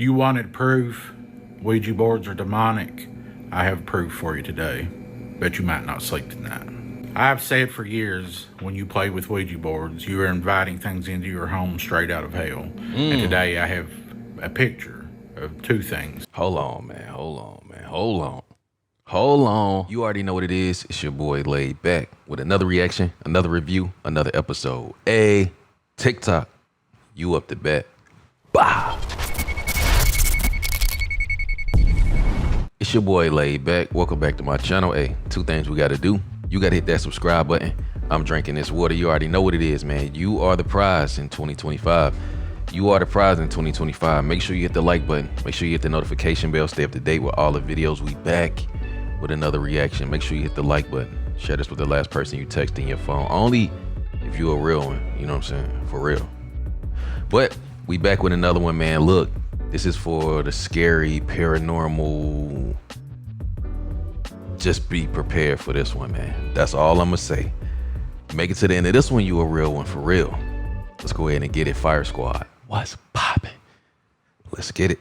You wanted proof? Ouija boards are demonic. I have proof for you today. Bet you might not sleep tonight. I've said for years, when you play with Ouija boards, you are inviting things into your home straight out of hell. And today I have a picture of two things. Hold on, man. Hold on. You already know what it is. It's your boy Laid Back with another reaction, another review, another episode. Hey, TikTok, you up to bat. Bow. It's your boy Laid Back. Welcome back to my channel. Hey, two things we got to do. You got to hit that subscribe button. I'm drinking this water. You already know what it is, man. You are the prize in 2025. You are the prize in 2025. Make sure you hit the like button. Make sure you hit the notification bell. Stay up to date with all the videos. We back with another reaction. Make sure you hit the like button. Share this with the last person you text in your phone. Only if you're a real one. You know what I'm saying? For real. But we back with another one, man. Look, this is for the scary, paranormal. Just be prepared for this one, man. That's all I'm gonna say. Make it to the end of this one, you a real one, for real. Let's go ahead and get it, Fire Squad. What's poppin'? Let's get it.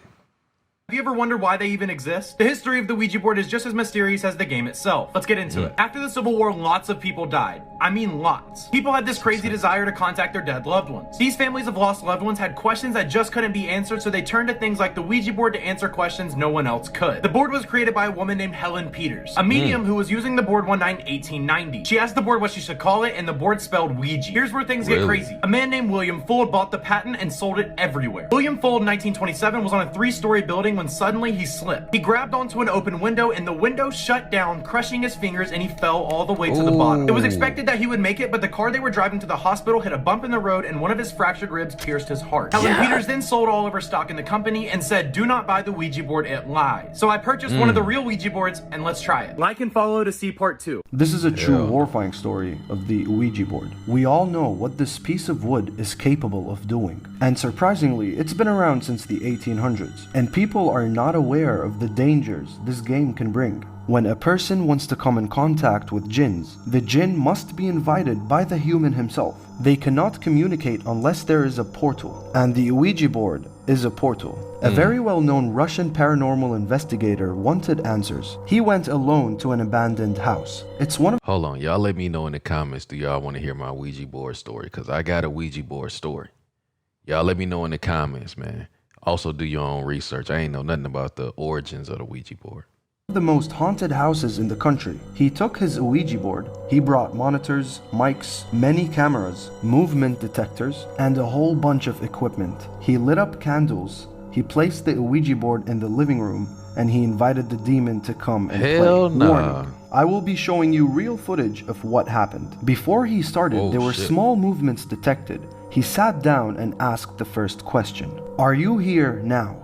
Have you ever wondered why they even exist? The history of the Ouija board is just as mysterious as the game itself. Let's get into it. After the Civil War, lots of people died. I mean lots. People had this crazy desire to contact their dead loved ones. These families of lost loved ones had questions that just couldn't be answered, so they turned to things like the Ouija board to answer questions no one else could. The board was created by a woman named Helen Peters, a medium who was using the board one night in 1890. She asked the board what she should call it, and the board spelled Ouija. Here's where things get crazy. A man named William Fuld bought the patent and sold it everywhere. William Fuld in 1927 was on a 3-story building when suddenly he slipped. He grabbed onto an open window and the window shut down, crushing his fingers, and he fell all the way to the bottom. It was expected that he would make it, but the car they were driving to the hospital hit a bump in the road and one of his fractured ribs pierced his heart. Helen Peters then sold all of her stock in the company and said, "Do not buy the Ouija board, it lies." So I purchased one of the real Ouija boards and let's try it. Like and follow to see part 2. This is a true horrifying story of the Ouija board. We all know what this piece of wood is capable of doing. And surprisingly, it's been around since the 1800s. And people are not aware of the dangers this game can bring. When a person wants to come in contact with jinns, the jinn must be invited by the human himself. They cannot communicate unless there is a portal, and the Ouija board is a portal. A very well-known Russian paranormal investigator wanted answers. He went alone to an abandoned house. It's one of— Hold on, y'all let me know in the comments, do y'all want to hear my Ouija board story? Because I got a Ouija board story. Y'all let me know in the comments, man. Also do your own research. I ain't know nothing about the origins of the Ouija board. the most haunted houses in the country. He took his Ouija board. He brought monitors, mics, many cameras, movement detectors, and a whole bunch of equipment. He lit up candles. He placed the Ouija board in the living room, and he invited the demon to come and play. Warning, I will be showing you real footage of what happened. Before he started, there were small movements detected. He sat down and asked the first question. Are you here now?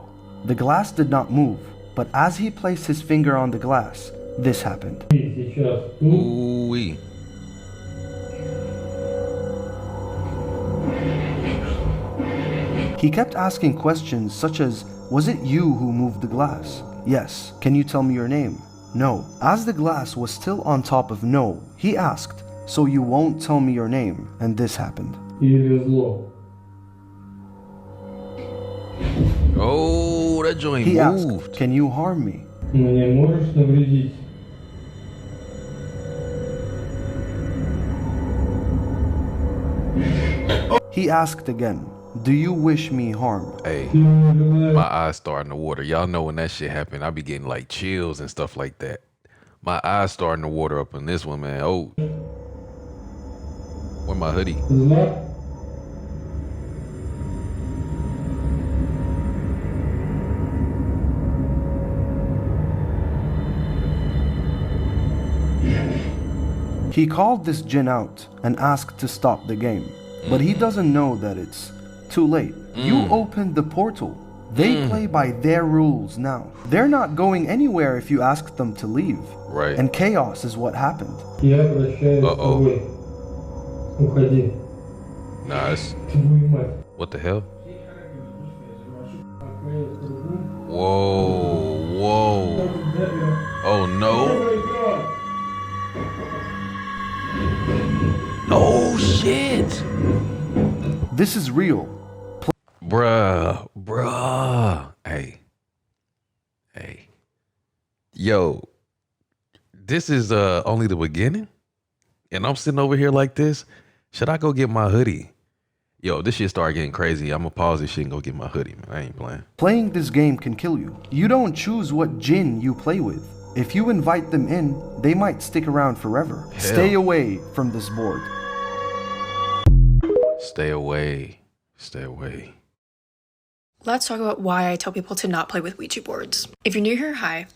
The glass did not move, but as he placed his finger on the glass, this happened. Ooh-wee. He kept asking questions such as, was it you who moved the glass? Yes. Can you tell me your name? No. As the glass was still on top of no, he asked, so you won't tell me your name? And this happened. Oh, that joint he moved. Asked, can you harm me? He asked again, do you wish me harm? Hey, my eyes starting to water. Y'all know when that shit happened, I be getting like chills and stuff like that. My eyes starting to water up in this one, man. Oh, where my hoodie? He called this jinn out and asked to stop the game, but he doesn't know that it's too late. You opened the portal. They play by their rules now. They're not going anywhere if you ask them to leave. Right. And chaos is what happened. Uh-oh. Nah, it's... What the hell? Whoa, whoa. Oh, no. Oh, shit. This is real. Bruh. Hey. Yo, this is only the beginning? And I'm sitting over here like this. Should I go get my hoodie? Yo, this shit start getting crazy. I'm gonna pause this shit and go get my hoodie, man. I ain't playing. Playing this game can kill you. You don't choose what jinn you play with. If you invite them in, they might stick around forever. Hell. Stay away from this board. Stay away. Let's talk about why I tell people to not play with Ouija boards. If you're new here, hi.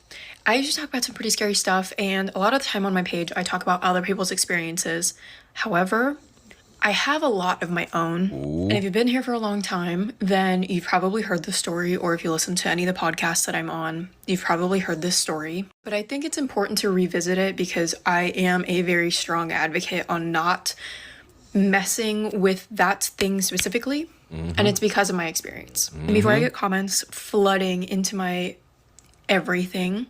I usually talk about some pretty scary stuff, and a lot of the time on my page, I talk about other people's experiences. However, I have a lot of my own. Ooh. And if you've been here for a long time, then you've probably heard the story, or if you listen to any of the podcasts that I'm on, you've probably heard this story. But I think it's important to revisit it because I am a very strong advocate on not messing with that thing specifically. And it's because of my experience. And before I get comments flooding into my everything,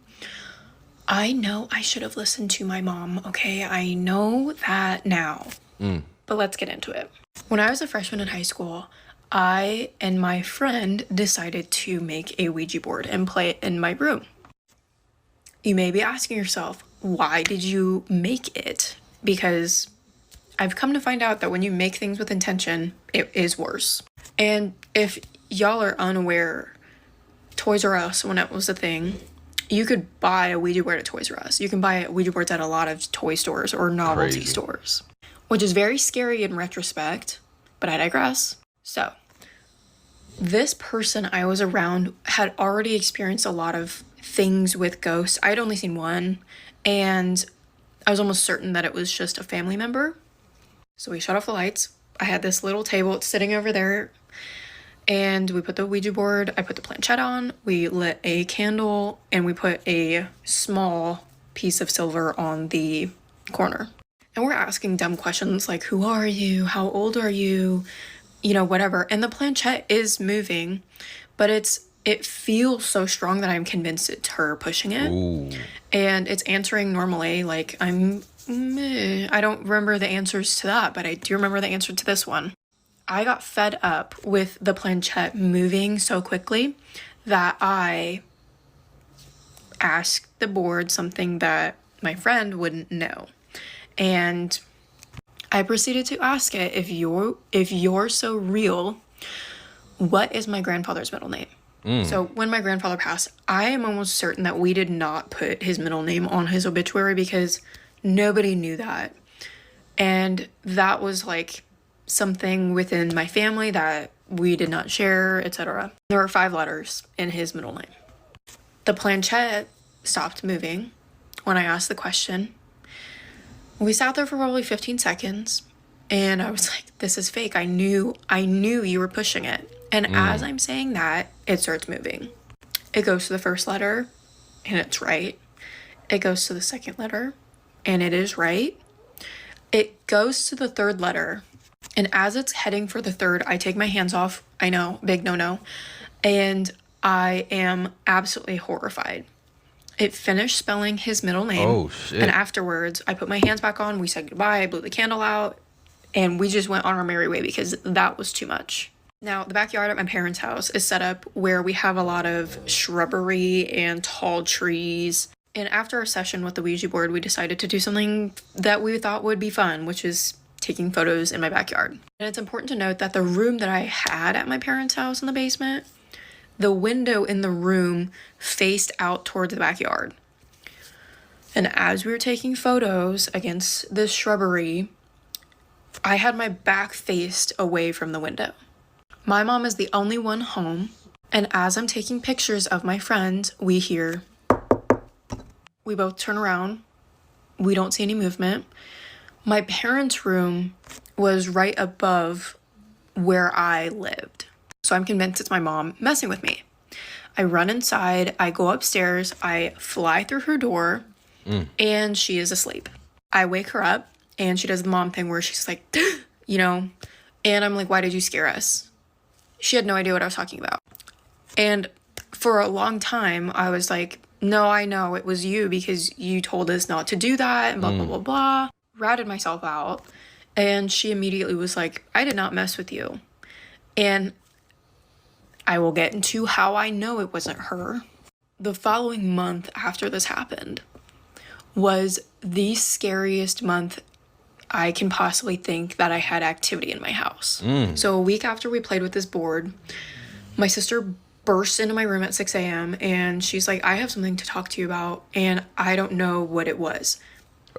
I know I should have listened to my mom, okay? I know that now. But let's get into it. When I was a freshman in high school, I and my friend decided to make a Ouija board and play it in my room. You may be asking yourself, why did you make it? Because I've come to find out that when you make things with intention, it is worse. And if y'all are unaware, Toys R Us, when it was a thing, you could buy a Ouija board at Toys R Us. You can buy Ouija boards at a lot of toy stores or novelty stores, which is very scary in retrospect, but I digress. So, this person I was around had already experienced a lot of things with ghosts. I'd only seen one, and I was almost certain that it was just a family member. So we shut off the lights. I had this little table sitting over there, and we put the Ouija board, I put the planchette on, we lit a candle, and we put a small piece of silver on the corner. And we're asking dumb questions like, who are you? How old are you? You know, whatever. And the planchette is moving, but it feels so strong that I'm convinced it's her pushing it. Ooh. And it's answering normally, like I don't remember the answers to that, but I do remember the answer to this one. I got fed up with the planchette moving so quickly that I asked the board something that my friend wouldn't know. And I proceeded to ask it, if you're so real, what is my grandfather's middle name? So when my grandfather passed, I am almost certain that we did not put his middle name on his obituary because nobody knew that. And that was like something within my family that we did not share, etc. There were 5 letters in his middle name. The planchette stopped moving when I asked the question. We sat there for probably 15 seconds, and I was like, this is fake. I knew you were pushing it. And as I'm saying that, it starts moving. It goes to the first letter, and it's right. It goes to the second letter, and it is right. It goes to the third letter, and as it's heading for the third, I take my hands off. I know, big no-no. And I am absolutely horrified. It finished spelling his middle name. Oh, shit. And afterwards, I put my hands back on. We said goodbye. I blew the candle out. And we just went on our merry way because that was too much. Now, the backyard at my parents' house is set up where we have a lot of shrubbery and tall trees. And after a session with the Ouija board, we decided to do something that we thought would be fun, which is taking photos in my backyard. And it's important to note that the room that I had at my parents' house in the basement, the window in the room faced out towards the backyard. And as we were taking photos against the shrubbery, I had my back faced away from the window. My mom is the only one home, and as I'm taking pictures of my friend, we hear. We both turn around. We don't see any movement. My parents' room was right above where I lived. So I'm convinced it's my mom messing with me. I run inside, I go upstairs, I fly through her door, and she is asleep. I wake her up, and she does the mom thing where she's like, you know, and I'm like, why did you scare us? She had no idea what I was talking about. And for a long time, I was like, no, I know it was you because you told us not to do that, and blah, blah, blah, blah. Ratted myself out. And she immediately was like, I did not mess with you. And I will get into how I know it wasn't her. The following month after this happened was the scariest month I can possibly think that I had activity in my house. So a week after we played with this board, my sister burst into my room at 6 a.m. and she's like, I have something to talk to you about, and I don't know what it was.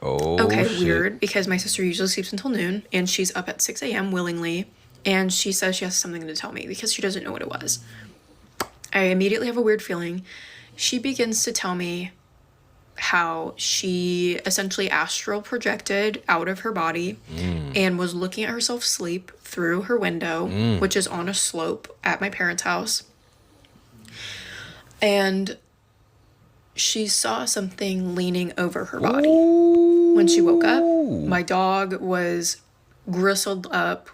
Oh, okay, shit. weird, because my sister usually sleeps until noon, and she's up at 6 a.m. willingly, and she says she has something to tell me because she doesn't know what it was. I immediately have a weird feeling. She begins to tell me how she essentially astral projected out of her body and was looking at herself sleep through her window, which is on a slope at my parents' house. And she saw something leaning over her body. When she woke up, my dog was gristled up,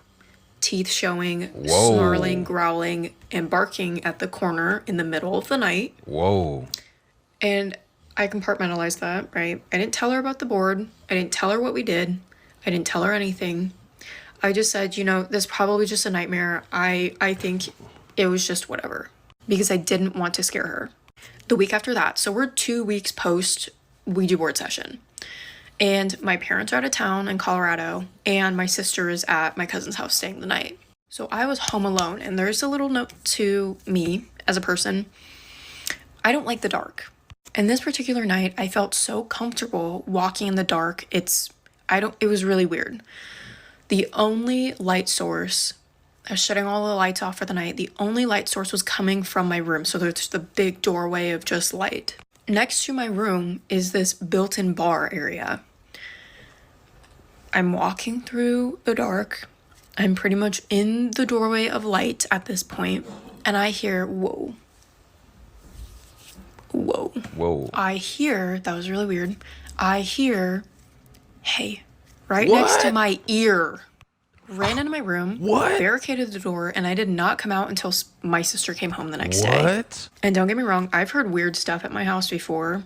teeth showing, snarling, growling, and barking at the corner in the middle of the night. Whoa. And I compartmentalized that, right? I didn't tell her about the board. I didn't tell her what we did. I didn't tell her anything. I just said, you know, this is probably just a nightmare. I think it was just whatever, because I didn't want to scare her. The week after that, so we're 2 weeks post Ouija board session, and my parents are out of town in Colorado, and my sister is at my cousin's house staying the night. So I was home alone, and there's a little note to me as a person. I don't like the dark. And this particular night, I felt so comfortable walking in the dark. It was really weird. The only light source, I was shutting all the lights off for the night. The only light source was coming from my room. So there's the big doorway of just light. Next to my room is this built-in bar area. I'm walking through the dark. I'm pretty much in the doorway of light at this point. And I hear, whoa. Whoa. Whoa. I hear, that was really weird. I hear, hey, right next to my ear. Ran into my room, barricaded the door, and I did not come out until my sister came home the next day. What? And don't get me wrong, I've heard weird stuff at my house before.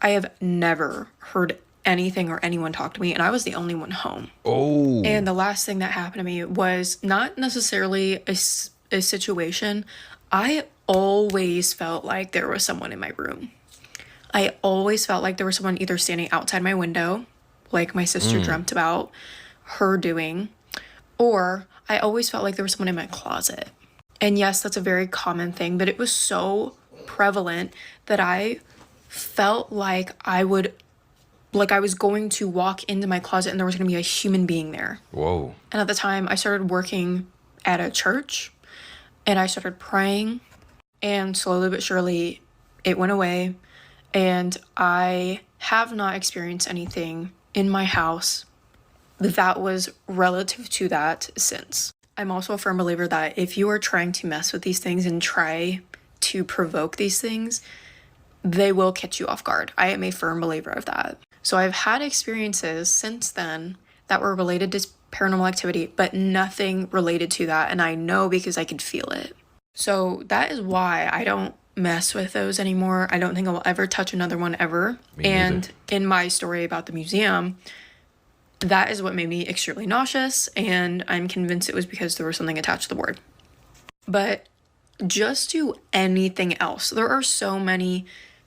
I have never heard anything or anyone talk to me, and I was the only one home. Oh. And the last thing that happened to me was not necessarily a situation. I always felt like there was someone in my room. I always felt like there was someone either standing outside my window, like my sister dreamt about her doing, or I always felt like there was someone in my closet. And yes, that's a very common thing, but it was so prevalent that I felt like I was going to walk into my closet and there was going to be a human being there. Whoa. And at the time, I started working at a church, and I started praying, and slowly but surely it went away, and I have not experienced anything in my house that was relative to that since. I'm also a firm believer that if you are trying to mess with these things and try to provoke these things, they will catch you off guard. I am a firm believer of that. So I've had experiences since then that were related to paranormal activity, but nothing related to that. And I know because I could feel it. So that is why I don't mess with those anymore. I don't think I will ever touch another one ever. And in my story about the museum, that is what made me extremely nauseous. And I'm convinced it was because there was something attached to the board. But just do anything else. There are so many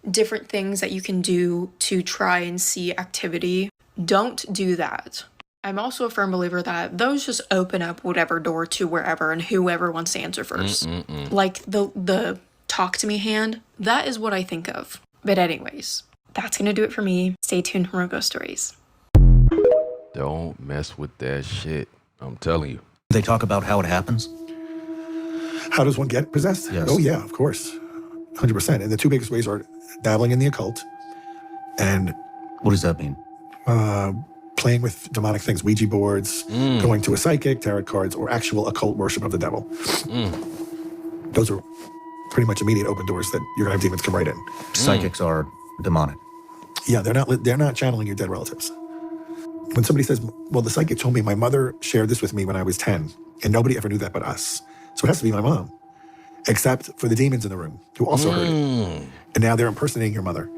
different things that you can do to try and see activity. Don't do that. I'm also a firm believer that those just open up whatever door to wherever and whoever wants to answer first. Like the talk to me hand, that is what I think of. But anyways, that's gonna do it for me. Stay tuned for more ghost stories. Don't mess with that shit. I'm telling you. They talk about how it happens. How does one get possessed? Yes. Oh yeah, of course. 100%. And the two biggest ways are dabbling in the occult and What does that mean? playing with demonic things, Ouija boards, going to a psychic, tarot cards, or actual occult worship of the devil. Those are pretty much immediate open doors that you're gonna have demons come right in. Psychics are demonic. Yeah, they're not channeling your dead relatives. When somebody says, well, the psychic told me my mother shared this with me when I was 10, and nobody ever knew that but us. So it has to be my mom, except for the demons in the room who also heard it. And now they're impersonating your mother.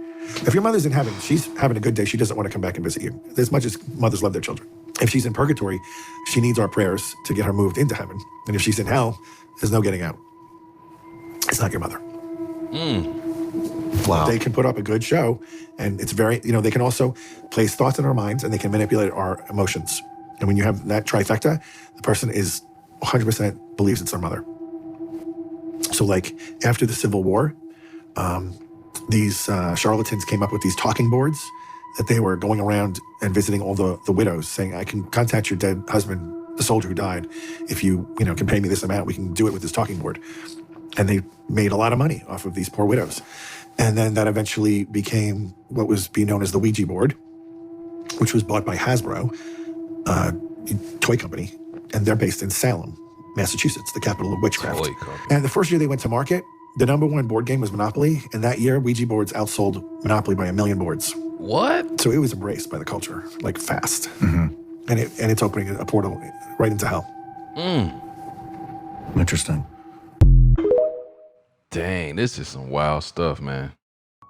If your mother's in heaven, she's having a good day, she doesn't want to come back and visit you, as much as mothers love their children. If she's in purgatory, she needs our prayers to get her moved into heaven. And if she's in hell, there's no getting out. it's not your mother. Wow. They can put up a good show, and it's very, they can also place thoughts in our minds, and they can manipulate our emotions. And when you have that trifecta, the person is 100% believes it's their mother. So like after the Civil War, these charlatans came up with these talking boards that they were going around and visiting all the widows, saying, I can contact your dead husband, the soldier who died. If you, can pay me this amount, we can do it with this talking board. And they made a lot of money off of these poor widows. And then that eventually became what was being known as the Ouija board, which was bought by Hasbro, a toy company, and they're based in Salem, Massachusetts, the capital of witchcraft. Toy company. And the first year they went to market, the #1 board game was Monopoly, and that year Ouija boards outsold Monopoly by 1 million boards. What? So it was embraced by the culture, like fast. And it's opening a portal right into hell. Interesting. Dang, this is some wild stuff, man.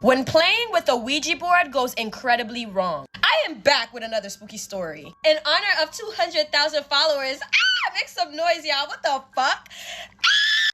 When playing with a Ouija board goes incredibly wrong. I am back with another spooky story. In honor of 200,000 followers, make some noise, y'all. What the fuck?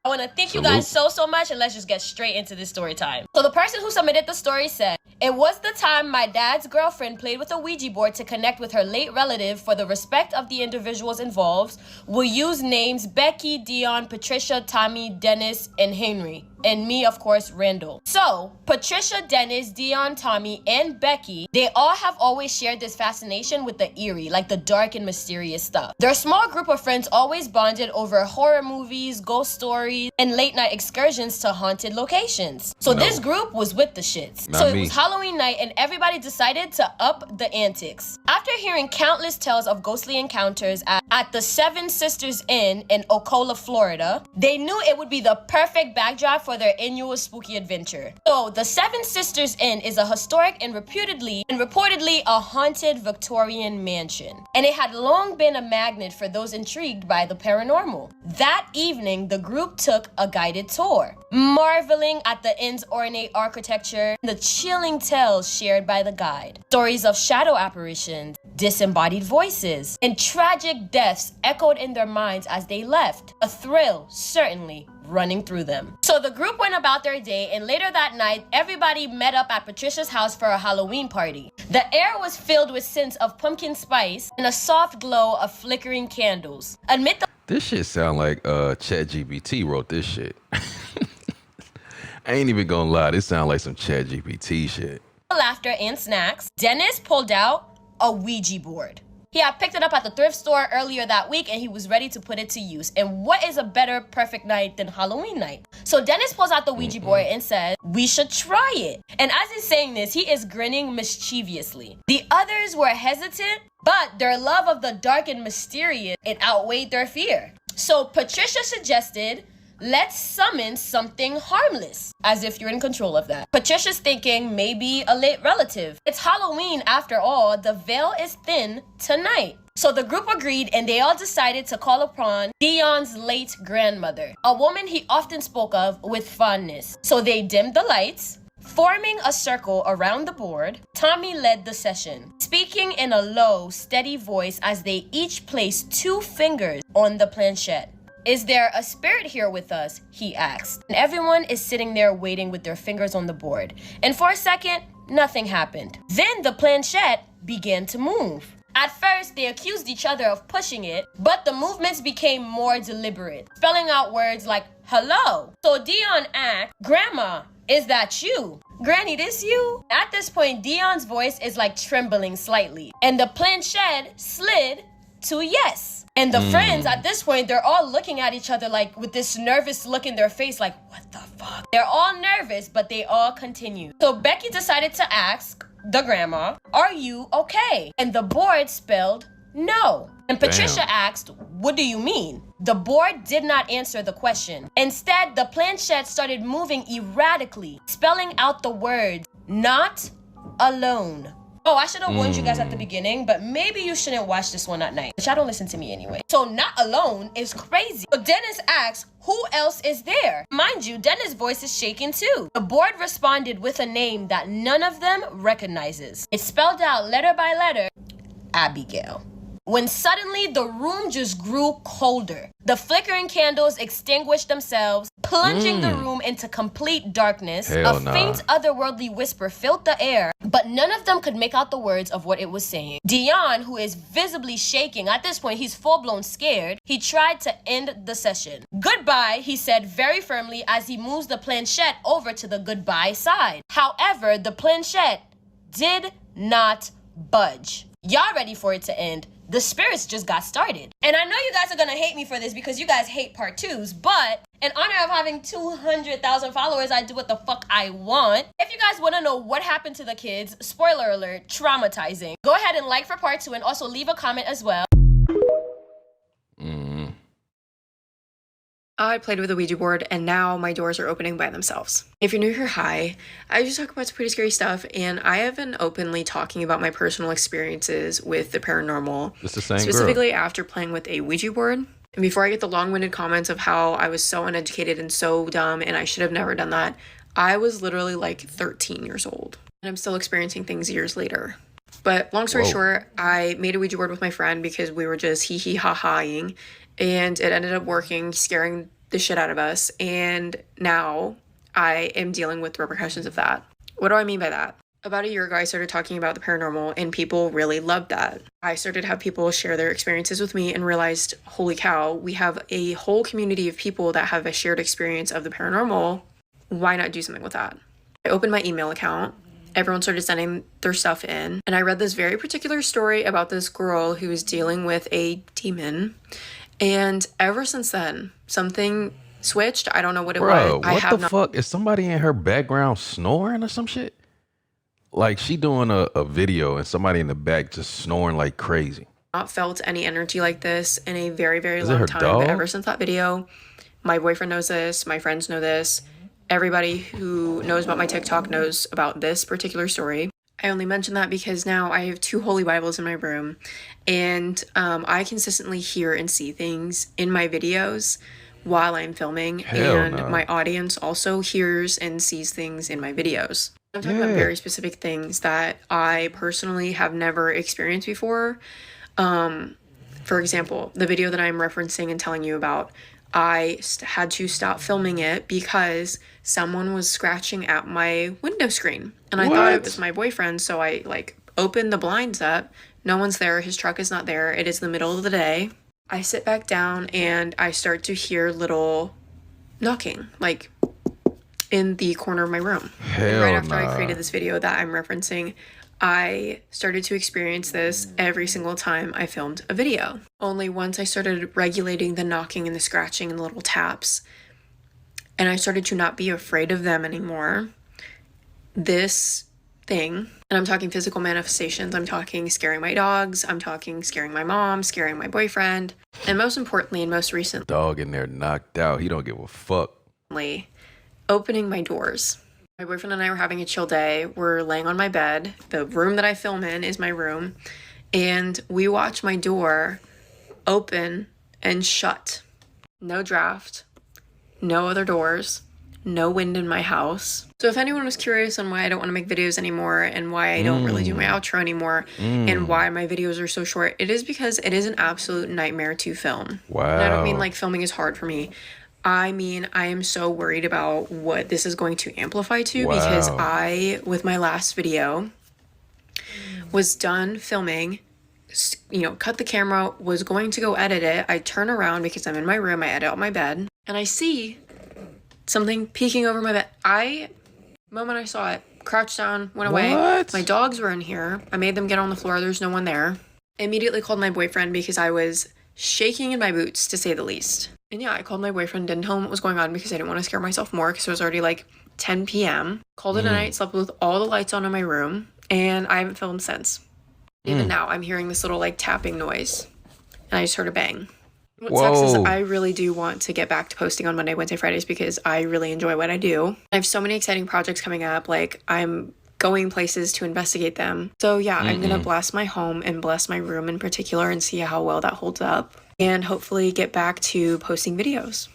I want to thank you guys so much, and let's just get straight into this story time. So the person who submitted the story said, it was the time my dad's girlfriend played with a Ouija board to connect with her late relative. For the respect of the individuals involved, we'll use names Becky, Dion, Patricia, Tommy, Dennis, and Henry. And me, of course, Randall. So, Patricia, Dennis, Dion, Tommy, and Becky, they all have always shared this fascination with the eerie, like the dark and mysterious stuff. Their small group of friends always bonded over horror movies, ghost stories, and late night excursions to haunted locations. So this group was with the shits. Not So it me. was Halloween night, and everybody decided to up the antics. After hearing countless tales of ghostly encounters at the Seven Sisters Inn in Ocala, Florida, they knew it would be the perfect backdrop for their annual spooky adventure. So the Seven Sisters Inn is a historic and reportedly a haunted Victorian mansion. And it had long been a magnet for those intrigued by the paranormal. That evening, the group took a guided tour, marveling at the inn's ornate architecture and the chilling tales shared by the guide. Stories of shadow apparitions, disembodied voices, and tragic deaths echoed in their minds as they left. A thrill, certainly, running through them. So the group went about their day, and later that night, everybody met up at Patricia's house for a Halloween party. The air was filled with scents of pumpkin spice and a soft glow of flickering candles. Amid the This shit sound like ChatGPT wrote this shit. I ain't even gonna lie, this sound like some ChatGPT shit. laughter and snacks, Dennis pulled out a Ouija board. He had picked it up at the thrift store earlier that week, and he was ready to put it to use. And what is a better perfect night than Halloween night? So Dennis pulls out the Ouija board and says, we should try it. And as he's saying this, he is grinning mischievously. The others were hesitant, but their love of the dark and mysterious, it outweighed their fear. So Patricia suggested, let's summon something harmless, as if you're in control of that. Patricia's thinking maybe a late relative. It's Halloween after all, the veil is thin tonight. So the group agreed, and they all decided to call upon Dion's late grandmother, a woman he often spoke of with fondness. So they dimmed the lights. Forming a circle around the board, Tommy led the session, speaking in a low, steady voice as they each placed 2 fingers on the planchette. Is there a spirit here with us? He asked. And everyone is sitting there waiting with their fingers on the board. And for a second, nothing happened. Then the planchette began to move. At first, they accused each other of pushing it, but the movements became more deliberate, spelling out words like hello. So Dion asked, Grandma, is that you? Granny, this you? At this point, Dion's voice is like trembling slightly, and the planchette slid to yes. And the friends at this point, they're all looking at each other like with this nervous look in their face, like, what the fuck? They're all nervous, but they all continue. So Becky decided to ask the grandma, are you okay? And the board spelled no. And Patricia asked, what do you mean? The board did not answer the question. Instead, the planchette started moving erratically, spelling out the words, not alone. Oh, I should have warned you guys at the beginning, but maybe you shouldn't watch this one at night. But y'all don't listen to me anyway. So not alone is crazy. So Dennis asks, who else is there? Mind you, Dennis' voice is shaking too. The board responded with a name that none of them recognizes. It spelled out letter by letter, Abigail. when suddenly the room just grew colder. The flickering candles extinguished themselves, plunging the room into complete darkness. Hell A nah. faint otherworldly whisper filled the air, but none of them could make out the words of what it was saying. Dion, who is visibly shaking, at this point he's full-blown scared, he tried to end the session. Goodbye, he said very firmly as he moves the planchette over to the goodbye side. However, the planchette did not budge. Y'all ready for it to end? The spirits just got started. And I know you guys are gonna hate me for this because you guys hate part 2s, but in honor of having 200,000 followers, I do what the fuck I want. If you guys wanna know what happened to the kids, spoiler alert, traumatizing. Go ahead and like for part 2 and also leave a comment as well. I played with a Ouija board and now my doors are opening by themselves. If you're new here, hi. I just talk about some pretty scary stuff and I have been openly talking about my personal experiences with the paranormal. It's the same specifically after playing with a Ouija board. And before I get the long-winded comments of how I was so uneducated and so dumb and I should have never done that, I was literally like 13 years old. And I'm still experiencing things years later. But long story short, I made a Ouija board with my friend because we were just hee-hee ha-haing. And it ended up working, scaring the shit out of us. And now I am dealing with the repercussions of that. What do I mean by that? About a year ago, I started talking about the paranormal and people really loved that. I started to have people share their experiences with me and realized, holy cow, we have a whole community of people that have a shared experience of the paranormal. Why not do something with that? I opened my email account. Everyone started sending their stuff in. And I read this very particular story about this girl who was dealing with a demon. And ever since then, something switched. I don't know what it was. What the fuck? Is somebody in her background snoring or some shit? Like she doing a video and somebody in the back just snoring like crazy. Not felt any energy like this in a very, very Is it long her time. dog? But ever since that video, my boyfriend knows this. My friends know this. Everybody who knows about my TikTok knows about this particular story. I only mention that because now I have 2 holy Bibles in my room and I consistently hear and see things in my videos while I'm filming. My audience also hears and sees things in my videos. I'm talking about very specific things that I personally have never experienced before. For example, the video that I'm referencing and telling you about, I had to stop filming it because someone was scratching at my window screen. And I thought it was my boyfriend, so I opened the blinds up. No one's there. His truck is not there. It is the middle of the day. I sit back down and I start to hear little knocking, like in the corner of my room. And right after I created this video that I'm referencing, I started to experience this every single time I filmed a video. Only once I started regulating the knocking and the scratching and the little taps, and I started to not be afraid of them anymore, this thing, and I'm talking physical manifestations, I'm talking scaring my dogs, I'm talking scaring my mom, scaring my boyfriend, and most importantly and most recently, dog in there knocked out. He don't give a fuck. Opening my doors. My boyfriend and I were having a chill day. We're laying on my bed. The room that I film in is my room. And we watch my door open and shut. No draft. No other doors. No wind in my house. So if anyone was curious on why I don't want to make videos anymore and why I don't really do my outro anymore and why my videos are so short, it is because it is an absolute nightmare to film. Wow. And I don't mean like filming is hard for me. I mean, I am so worried about what this is going to amplify to because I, with my last video, was done filming, cut the camera, was going to go edit it. I turn around because I'm in my room, I edit out my bed, and I see something peeking over my bed. The moment I saw it, crouched down, went away. My dogs were in here. I made them get on the floor. There's no one there. I immediately called my boyfriend because I was shaking in my boots, to say the least. And yeah, I called my boyfriend, didn't tell him what was going on because I didn't want to scare myself more because it was already like 10 p.m. Called it a night, slept with all the lights on in my room, and I haven't filmed since. Even now, I'm hearing this little like tapping noise, and I just heard a bang. What sucks is I really do want to get back to posting on Monday, Wednesday, Fridays because I really enjoy what I do. I have so many exciting projects coming up. Like I'm going places to investigate them. So yeah, I'm going to bless my home and bless my room in particular and see how well that holds up. And hopefully get back to posting videos.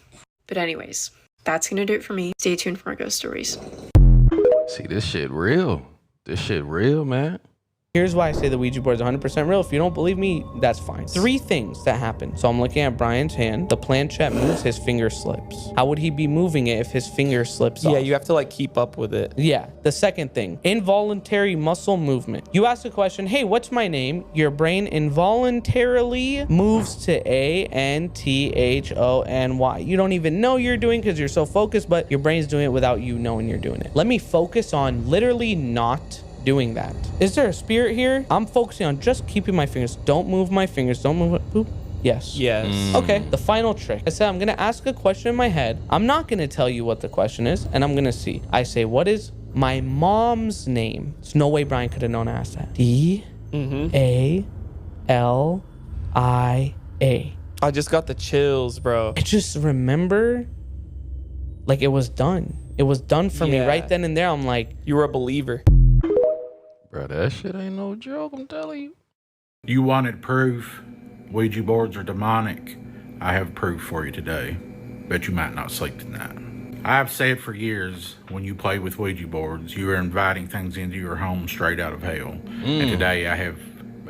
But anyways, that's going to do it for me. Stay tuned for more ghost stories. See, this shit real. This shit real, man. Here's why I say the Ouija board is 100% real. If you don't believe me, that's fine. 3 things that happen. So I'm looking at Brian's hand. The planchette moves, his finger slips. How would he be moving it if his finger slips off? Yeah, you have to like keep up with it. Yeah. The second thing, involuntary muscle movement. You ask a question, hey, what's my name? Your brain involuntarily moves to ANTHONY. You don't even know you're doing because you're so focused, but your brain's doing it without you knowing you're doing it. Let me focus on literally not doing that. Is there a spirit here? I'm focusing on just keeping my fingers. Don't move my fingers. Don't move it. Boop. Yes. Yes. Okay, the final trick. I said I'm gonna ask a question in my head. I'm not gonna tell you what the question is, and I'm gonna see. I say, what is my mom's name? There's no way Brian could have known I asked that. D-A-L-I-A. I just got the chills, bro. I just remember like it was done. It was done for me right then and there. I'm like, you were a believer. Bro, that shit ain't no joke, I'm telling you. You wanted proof? Ouija boards are demonic. I have proof for you today. Bet you might not sleep tonight. I've said for years, when you play with Ouija boards, you are inviting things into your home straight out of hell. And today I have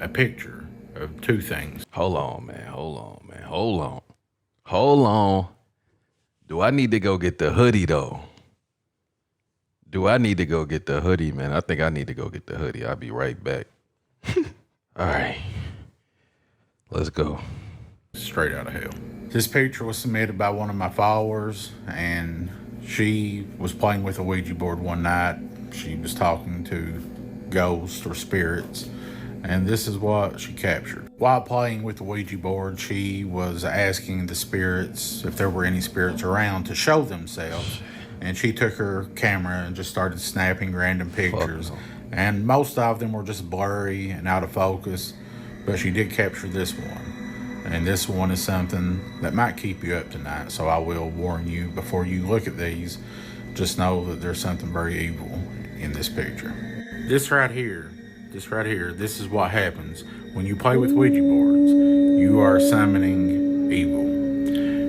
a picture of 2 things. Hold on, man. Hold on. Do I need to go get the hoodie, though? Do I need to go get the hoodie, man? I think I need to go get the hoodie. I'll be right back. All right. Let's go. Straight out of hell. This picture was submitted by one of my followers, and she was playing with a Ouija board one night. She was talking to ghosts or spirits, and this is what she captured. While playing with the Ouija board, she was asking the spirits if there were any spirits around to show themselves. And she took her camera and just started snapping random pictures. And most of them were just blurry and out of focus. But she did capture this one. And this one is something that might keep you up tonight. So I will warn you, before you look at these, just know that there's something very evil in this picture. This right here, this is what happens when you play with Ouija boards. You are summoning evil.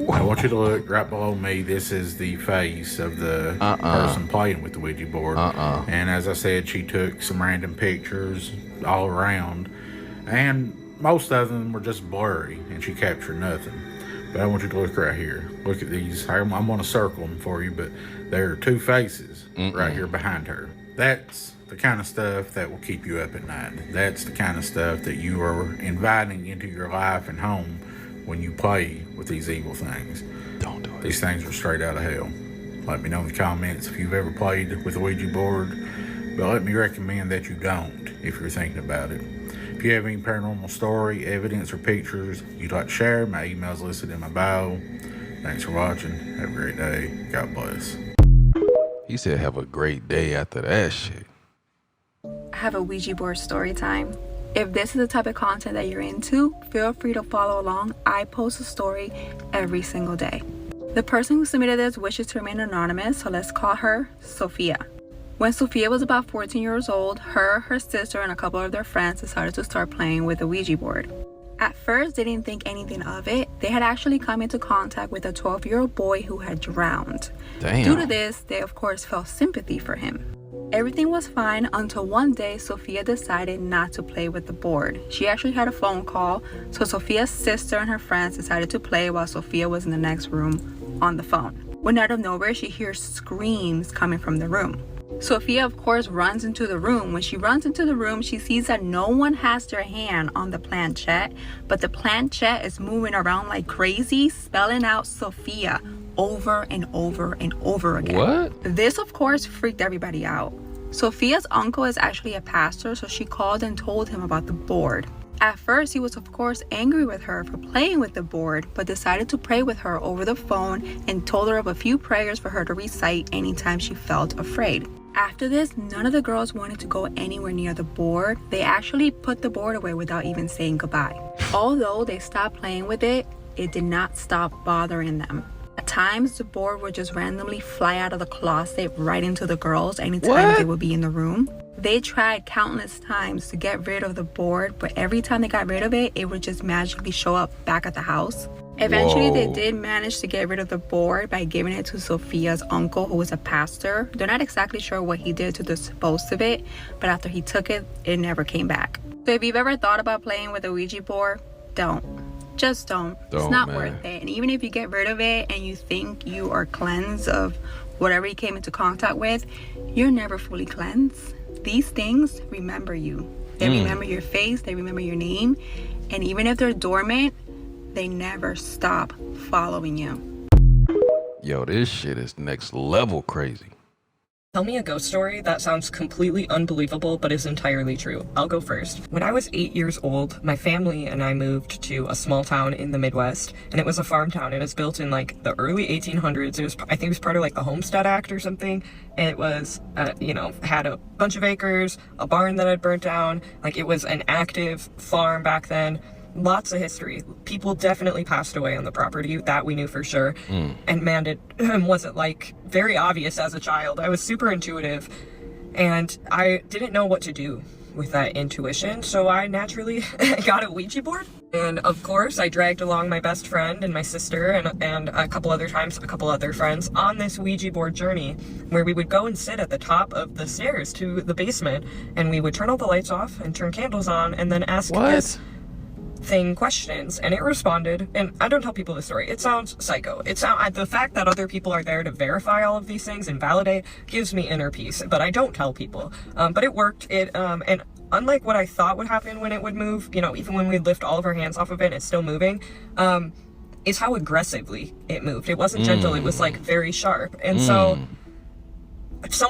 I want you to look right below me. This is the face of the person playing with the Ouija board. And as I said, she took some random pictures all around. And most of them were just blurry, and she captured nothing. But I want you to look right here. Look at these. I'm going to circle them for you, but there are 2 faces right here behind her. That's the kind of stuff that will keep you up at night. That's the kind of stuff that you are inviting into your life and home when you play with these evil things. Don't do it. These things are straight out of hell. Let me know in the comments if you've ever played with a Ouija board, but let me recommend that you don't if you're thinking about it. If you have any paranormal story, evidence, or pictures you'd like to share, my email is listed in my bio. Thanks for watching. Have a great day. God bless. He said have a great day after that shit. I have a Ouija board story time. If this is the type of content that you're into, feel free to follow along. I post a story every single day. The person who submitted this wishes to remain anonymous, so let's call her Sophia. When Sophia was about 14 years old, her sister, and a couple of their friends decided to start playing with the Ouija board. At first, they didn't think anything of it. They had actually come into contact with a 12-year-old boy who had drowned. Damn. Due to this, they of course felt sympathy for him. Everything was fine until one day Sophia decided not to play with the board. She actually had a phone call, so Sophia's sister and her friends decided to play while Sophia was in the next room on the phone. When out of nowhere, she hears screams coming from the room. Sophia, of course, runs into the room. When she runs into the room, she sees that no one has their hand on the planchette, but the planchette is moving around like crazy, spelling out Sophia over and over and over again. What? This, of course, freaked everybody out. Sophia's uncle is actually a pastor, so she called and told him about the board. At first, he was of course angry with her for playing with the board, but decided to pray with her over the phone and told her of a few prayers for her to recite anytime she felt afraid. After this, none of the girls wanted to go anywhere near the board. They actually put the board away without even saying goodbye. Although they stopped playing with it, it did not stop bothering them. At times, the board would just randomly fly out of the closet right into the girls anytime they would be in the room. They tried countless times to get rid of the board, but every time they got rid of it, it would just magically show up back at the house. Eventually, they Whoa. did manage to get rid of the board by giving it to Sophia's uncle, who was a pastor. They're not exactly sure what he did to dispose of it, but after he took it, it never came back. So if you've ever thought about playing with a Ouija board, don't. Just don't. It's not worth it. And even if you get rid of it and you think you are cleansed of whatever you came into contact with, you're never fully cleansed. These things remember you. They remember your face, they remember your name, and even if they're dormant, they never stop following you. Yo, this shit is next level crazy. Tell me a ghost story that sounds completely unbelievable but is entirely true. I'll go first. When I was 8 years old, my family and I moved to a small town in the Midwest, and it was a farm town. It was built in like the early 1800s. I think it was part of like the Homestead Act or something. And it was, had a bunch of acres, a barn that had burnt down. Like, it was an active farm back then. Lots of history. People definitely passed away on the property, that we knew for sure. And man, it wasn't like very obvious as a child. I was super intuitive and I didn't know what to do with that intuition, so I naturally got a Ouija board. And of course, I dragged along my best friend and my sister and a couple other friends on this Ouija board journey, where we would go and sit at the top of the stairs to the basement, and we would turn all the lights off and turn candles on and then ask this thing questions, and it responded. And I don't tell people the story, it sounds psycho. The fact that other people are there to verify all of these things and validate gives me inner peace, but I don't tell people. But it worked. And unlike what I thought would happen when it would move, even when we'd lift all of our hands off of it, it's still moving, is how aggressively it moved. It wasn't gentle, it was like very sharp. And so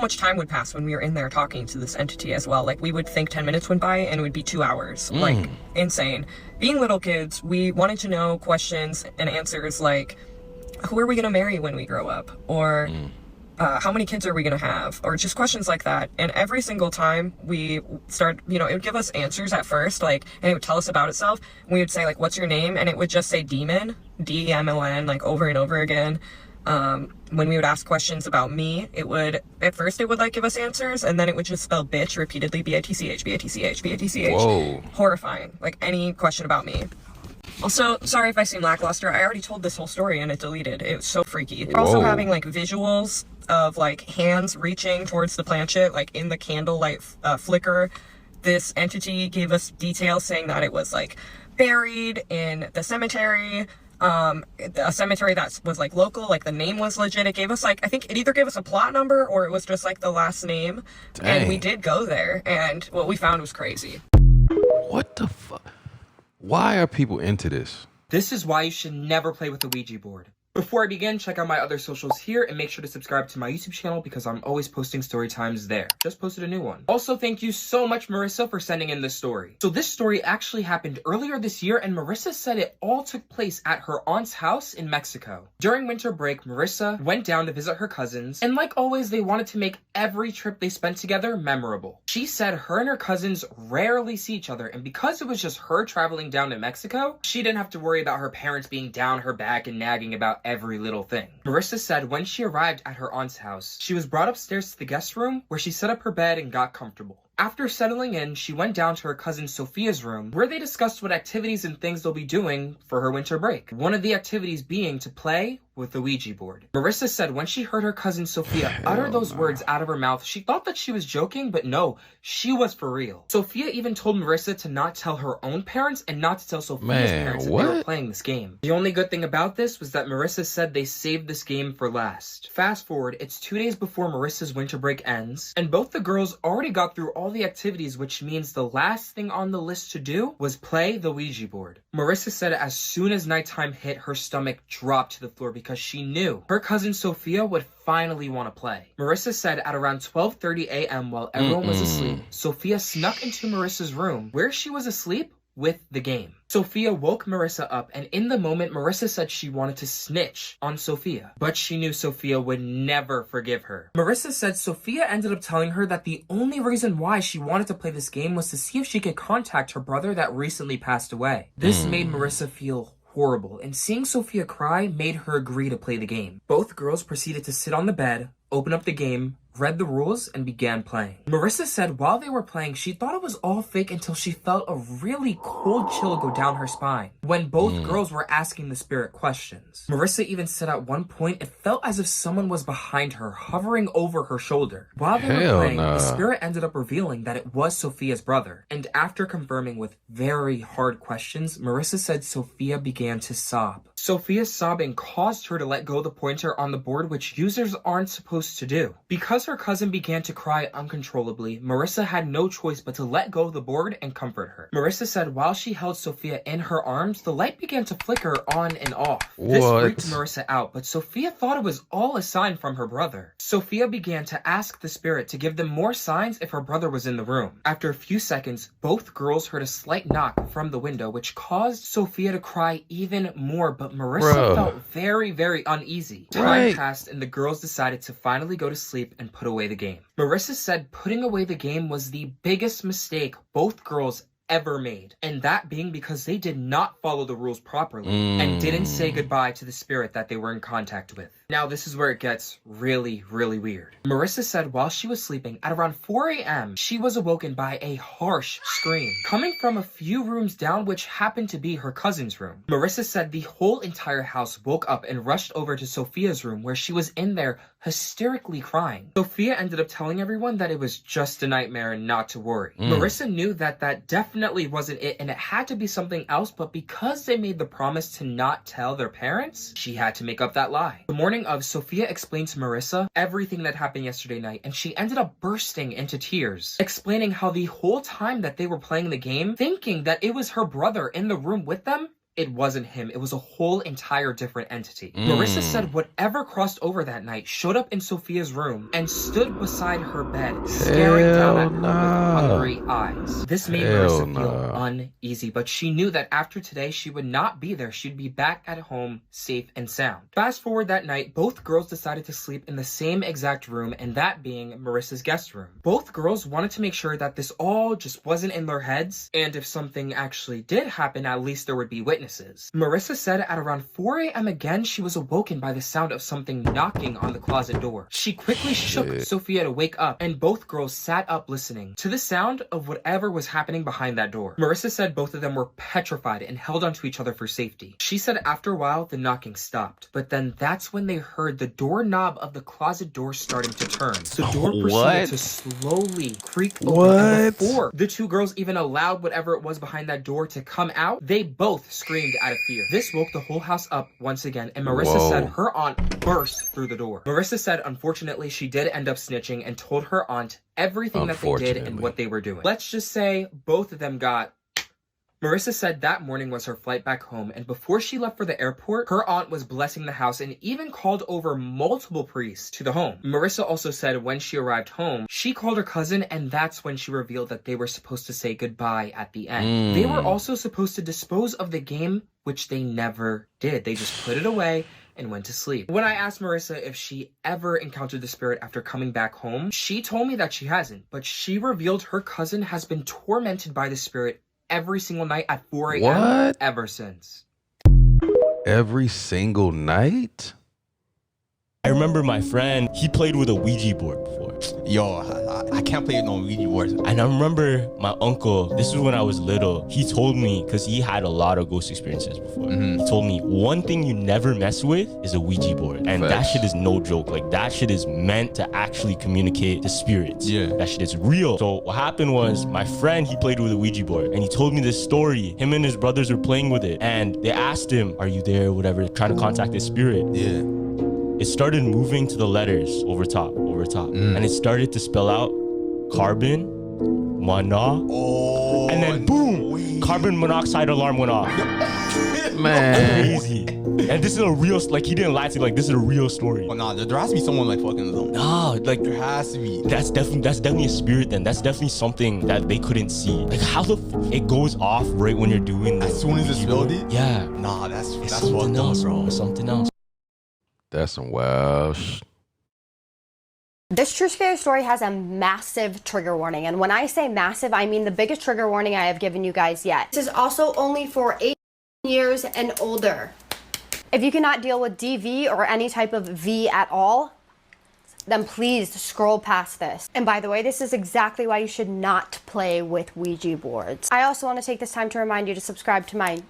much time would pass when we were in there talking to this entity as well. Like, we would think 10 minutes went by and it would be 2 hours. Like, insane. Being little kids, we wanted to know questions and answers like, who are we going to marry when we grow up? Or how many kids are we going to have? Or just questions like that. And every single time we start, it would give us answers at first, like, and it would tell us about itself. We would say, like, what's your name? And it would just say demon, D-E-M-O-N, like, over and over again. When we would ask questions about me, at first it would like give us answers, and then it would just spell bitch repeatedly, B-I-T-C-H, B-I-T-C-H, B-I-T-C-H. Whoa. Horrifying. Like, any question about me. Also, sorry if I seem lackluster, I already told this whole story and it deleted. It was so freaky. We're also having like visuals of like hands reaching towards the planchette, like in the candlelight flicker. This entity gave us details saying that it was like buried in the cemetery, a cemetery that was like local, like the name was legit. It gave us like, I think it either gave us a plot number or it was just like the last name. Dang. And we did go there, and what we found was crazy. What the fuck? Why are people into this? This is why you should never play with the Ouija board. Before I begin, check out my other socials here and make sure to subscribe to my YouTube channel because I'm always posting story times there. Just posted a new one. Also, thank you so much, Marissa, for sending in this story. So this story actually happened earlier this year, and Marissa said it all took place at her aunt's house in Mexico. During winter break, Marissa went down to visit her cousins, and like always, they wanted to make every trip they spent together memorable. She said her and her cousins rarely see each other, and because it was just her traveling down to Mexico, she didn't have to worry about her parents being down her back and nagging about every little thing. Marissa said when she arrived at her aunt's house, she was brought upstairs to the guest room where she set up her bed and got comfortable. After settling in, she went down to her cousin Sophia's room, where they discussed what activities and things they'll be doing for her winter break. One of the activities being to play with the Ouija board. Marissa said when she heard her cousin Sophia utter those words out of her mouth, she thought that she was joking, but no, she was for real. Sophia even told Marissa to not tell her own parents and not to tell Sophia's parents that they were playing this game. The only good thing about this was that Marissa said they saved this game for last. Fast forward, it's 2 days before Marissa's winter break ends, and both the girls already got through all the activities, which means the last thing on the list to do was play the Ouija board. Marissa said as soon as nighttime hit, her stomach dropped to the floor because she knew her cousin Sophia would finally want to play. Marissa said at around 12:30 a.m. while everyone was asleep, Sophia snuck into Marissa's room where she was asleep with the game. Sophia woke Marissa up, and in the moment, Marissa said she wanted to snitch on Sophia, but she knew Sophia would never forgive her. Marissa said Sophia ended up telling her that the only reason why she wanted to play this game was to see if she could contact her brother that recently passed away. This made Marissa feel horrible, and seeing Sophia cry made her agree to play the game. Both girls proceeded to sit on the bed, opened up the game, read the rules, and began playing. Marissa said while they were playing, she thought it was all fake until she felt a really cold chill go down her spine when both girls were asking the spirit questions. Marissa even said at one point it felt as if someone was behind her, hovering over her shoulder. While they were playing, the spirit ended up revealing that it was Sophia's brother. And after confirming with very hard questions, Marissa said Sophia began to sob. Sophia's sobbing caused her to let go the pointer on the board, which users aren't supposed to do. Because her cousin began to cry uncontrollably, Marissa had no choice but to let go of the board and comfort her. Marissa said while she held Sophia in her arms, the light began to flicker on and off. This freaked Marissa out, but Sophia thought it was all a sign from her brother. Sophia began to ask the spirit to give them more signs if her brother was in the room. After a few seconds, both girls heard a slight knock from the window, which caused Sophia to cry even more, but Marissa felt very, very uneasy. Time passed and the girls decided to finally go to sleep and put away the game. Marissa said putting away the game was the biggest mistake both girls ever made, and that being because they did not follow the rules properly and didn't say goodbye to the spirit that they were in contact with. Now this is where it gets really, really weird. Marissa said while she was sleeping at around 4 a.m. she was awoken by a harsh scream coming from a few rooms down, which happened to be her cousin's room. Marissa said the whole entire house woke up and rushed over to Sophia's room, where she was in there hysterically crying. Sophia ended up telling everyone that it was just a nightmare and not to worry. Marissa knew that that definitely wasn't it and it had to be something else, but because they made the promise to not tell their parents, she had to make up that lie. The morning of, Sophia explained to Marissa everything that happened yesterday night, and she ended up bursting into tears, explaining how the whole time that they were playing the game, thinking that it was her brother in the room with them, it wasn't him. It was a whole entire different entity. Marissa said whatever crossed over that night showed up in Sophia's room and stood beside her bed, staring down at her with hungry eyes. This made Marissa feel uneasy, but she knew that after today, she would not be there. She'd be back at home, safe and sound. Fast forward that night, both girls decided to sleep in the same exact room, and that being Marissa's guest room. Both girls wanted to make sure that this all just wasn't in their heads, and if something actually did happen, at least there would be witnesses. Marissa said at around 4 a.m. again, she was awoken by the sound of something knocking on the closet door. She quickly shook Sophia to wake up, and both girls sat up listening to the sound of whatever was happening behind that door. Marissa said both of them were petrified and held onto each other for safety. She said after a while, the knocking stopped, but then that's when they heard the doorknob of the closet door starting to turn. The door proceeded to slowly creak open, and before the two girls even allowed whatever it was behind that door to come out, they both screamed out of fear. This woke the whole house up once again, and Marissa said her aunt burst through the door. Marissa said unfortunately she did end up snitching and told her aunt everything that they did and what they were doing. Let's just say both of them got... Marissa said that morning was her flight back home, and before she left for the airport, her aunt was blessing the house and even called over multiple priests to the home. Marissa also said when she arrived home, she called her cousin, and that's when she revealed that they were supposed to say goodbye at the end. They were also supposed to dispose of the game, which they never did. They just put it away and went to sleep. When I asked Marissa if she ever encountered the spirit after coming back home, she told me that she hasn't, but she revealed her cousin has been tormented by the spirit every single night at 4 a.m. ever since. Every single night? I remember my friend, he played with a Ouija board before. Yo, I can't play with no Ouija boards. And I remember my uncle, this was when I was little, he told me, because he had a lot of ghost experiences before, he told me, one thing you never mess with is a Ouija board. And that shit is no joke. Like, that shit is meant to actually communicate to spirits. Yeah. That shit is real. So what happened was, my friend, he played with a Ouija board, and he told me this story. Him and his brothers were playing with it, and they asked him, are you there, whatever, trying to contact this spirit. Yeah. It started moving to the letters over top, and it started to spell out carbon, mana, and then boom, carbon monoxide alarm went off. Man. Crazy. And this is a real, like, he didn't lie to me, like, this is a real story. Well, nah, there has to be someone like fucking them. Nah, like, there has to be. That's definitely a spirit then. That's definitely something that they couldn't see. Like, how it goes off right when you're doing as soon as it's spelled it? Yeah. Nah, that's something else, bro. It's something else. That's some wild This true scary story has a massive trigger warning, and when I say massive, I mean the biggest trigger warning I have given you guys yet. This is also only for 18 years and older. If you cannot deal with DV or any type of V at all, then please scroll past this. And by the way, this is exactly why you should not play with Ouija boards. I also want to take this time to remind you to subscribe to my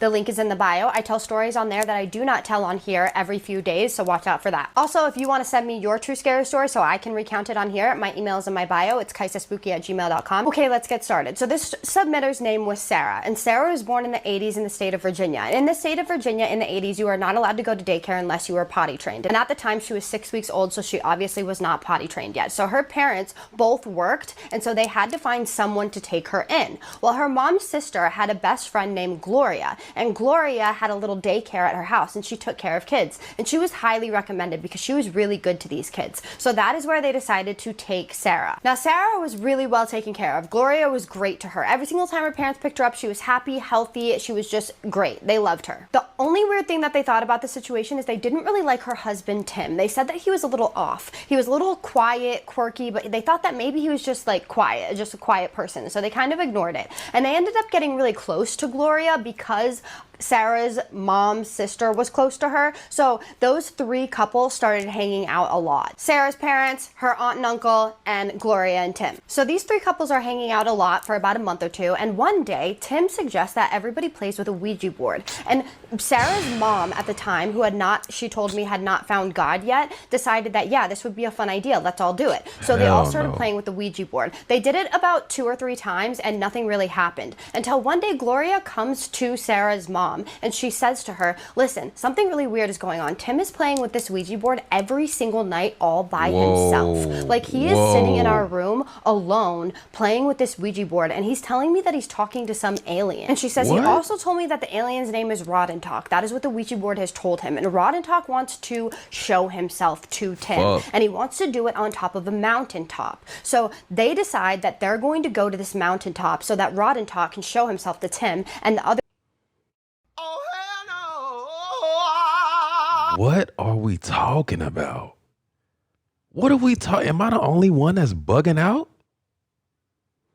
The link is in the bio. I tell stories on there that I do not tell on here every few days, so watch out for that. Also, if you want to send me your true scary story so I can recount it on here, my email is in my bio. It's kaisaspooky@gmail.com. Okay, let's get started. So this submitter's name was Sarah, and Sarah was born in the 80s in the state of Virginia. And in the state of Virginia in the 80s, you are not allowed to go to daycare unless you were potty trained. And at the time, she was 6 weeks old, so she obviously was not potty trained yet. So her parents both worked, and so they had to find someone to take her in. Well, her mom's sister had a best friend named Gloria, and Gloria had a little daycare at her house, and she took care of kids. And she was highly recommended because she was really good to these kids. So that is where they decided to take Sarah. Now, Sarah was really well taken care of. Gloria was great to her. Every single time her parents picked her up, she was happy, healthy. She was just great. They loved her. The only weird thing that they thought about the situation is they didn't really like her husband, Tim. They said that he was a little off. He was a little quiet, quirky, but they thought that maybe he was just like quiet, just a quiet person. So they kind of ignored it. And they ended up getting really close to Gloria because Sarah's mom's sister was close to her. So those three couples started hanging out a lot. Sarah's parents, her aunt and uncle, and Gloria and Tim. So these three couples are hanging out a lot for about a month or two. And one day, Tim suggests that everybody plays with a Ouija board. And Sarah's mom at the time, who she told me had not found God yet, decided that, yeah, this would be a fun idea. Let's all do it. So they all started playing with the Ouija board. They did it about 2 or 3 times and nothing really happened until one day Gloria comes to Sarah's mom and she says to her, listen, something really weird is going on. Tim is playing with this Ouija board every single night all by himself. Like he is sitting in our room alone playing with this Ouija board, and he's telling me that he's talking to some alien. And she says, he also told me that the alien's name is Rodentalk. That is what the Ouija board has told him. And Rodentalk wants to show himself to Tim. And he wants to do it on top of a mountaintop. So they decide that they're going to go to this mountaintop so that Rodentalk can show himself to Tim and the other. What are we talking about? What are we talking? Am I the only one that's bugging out?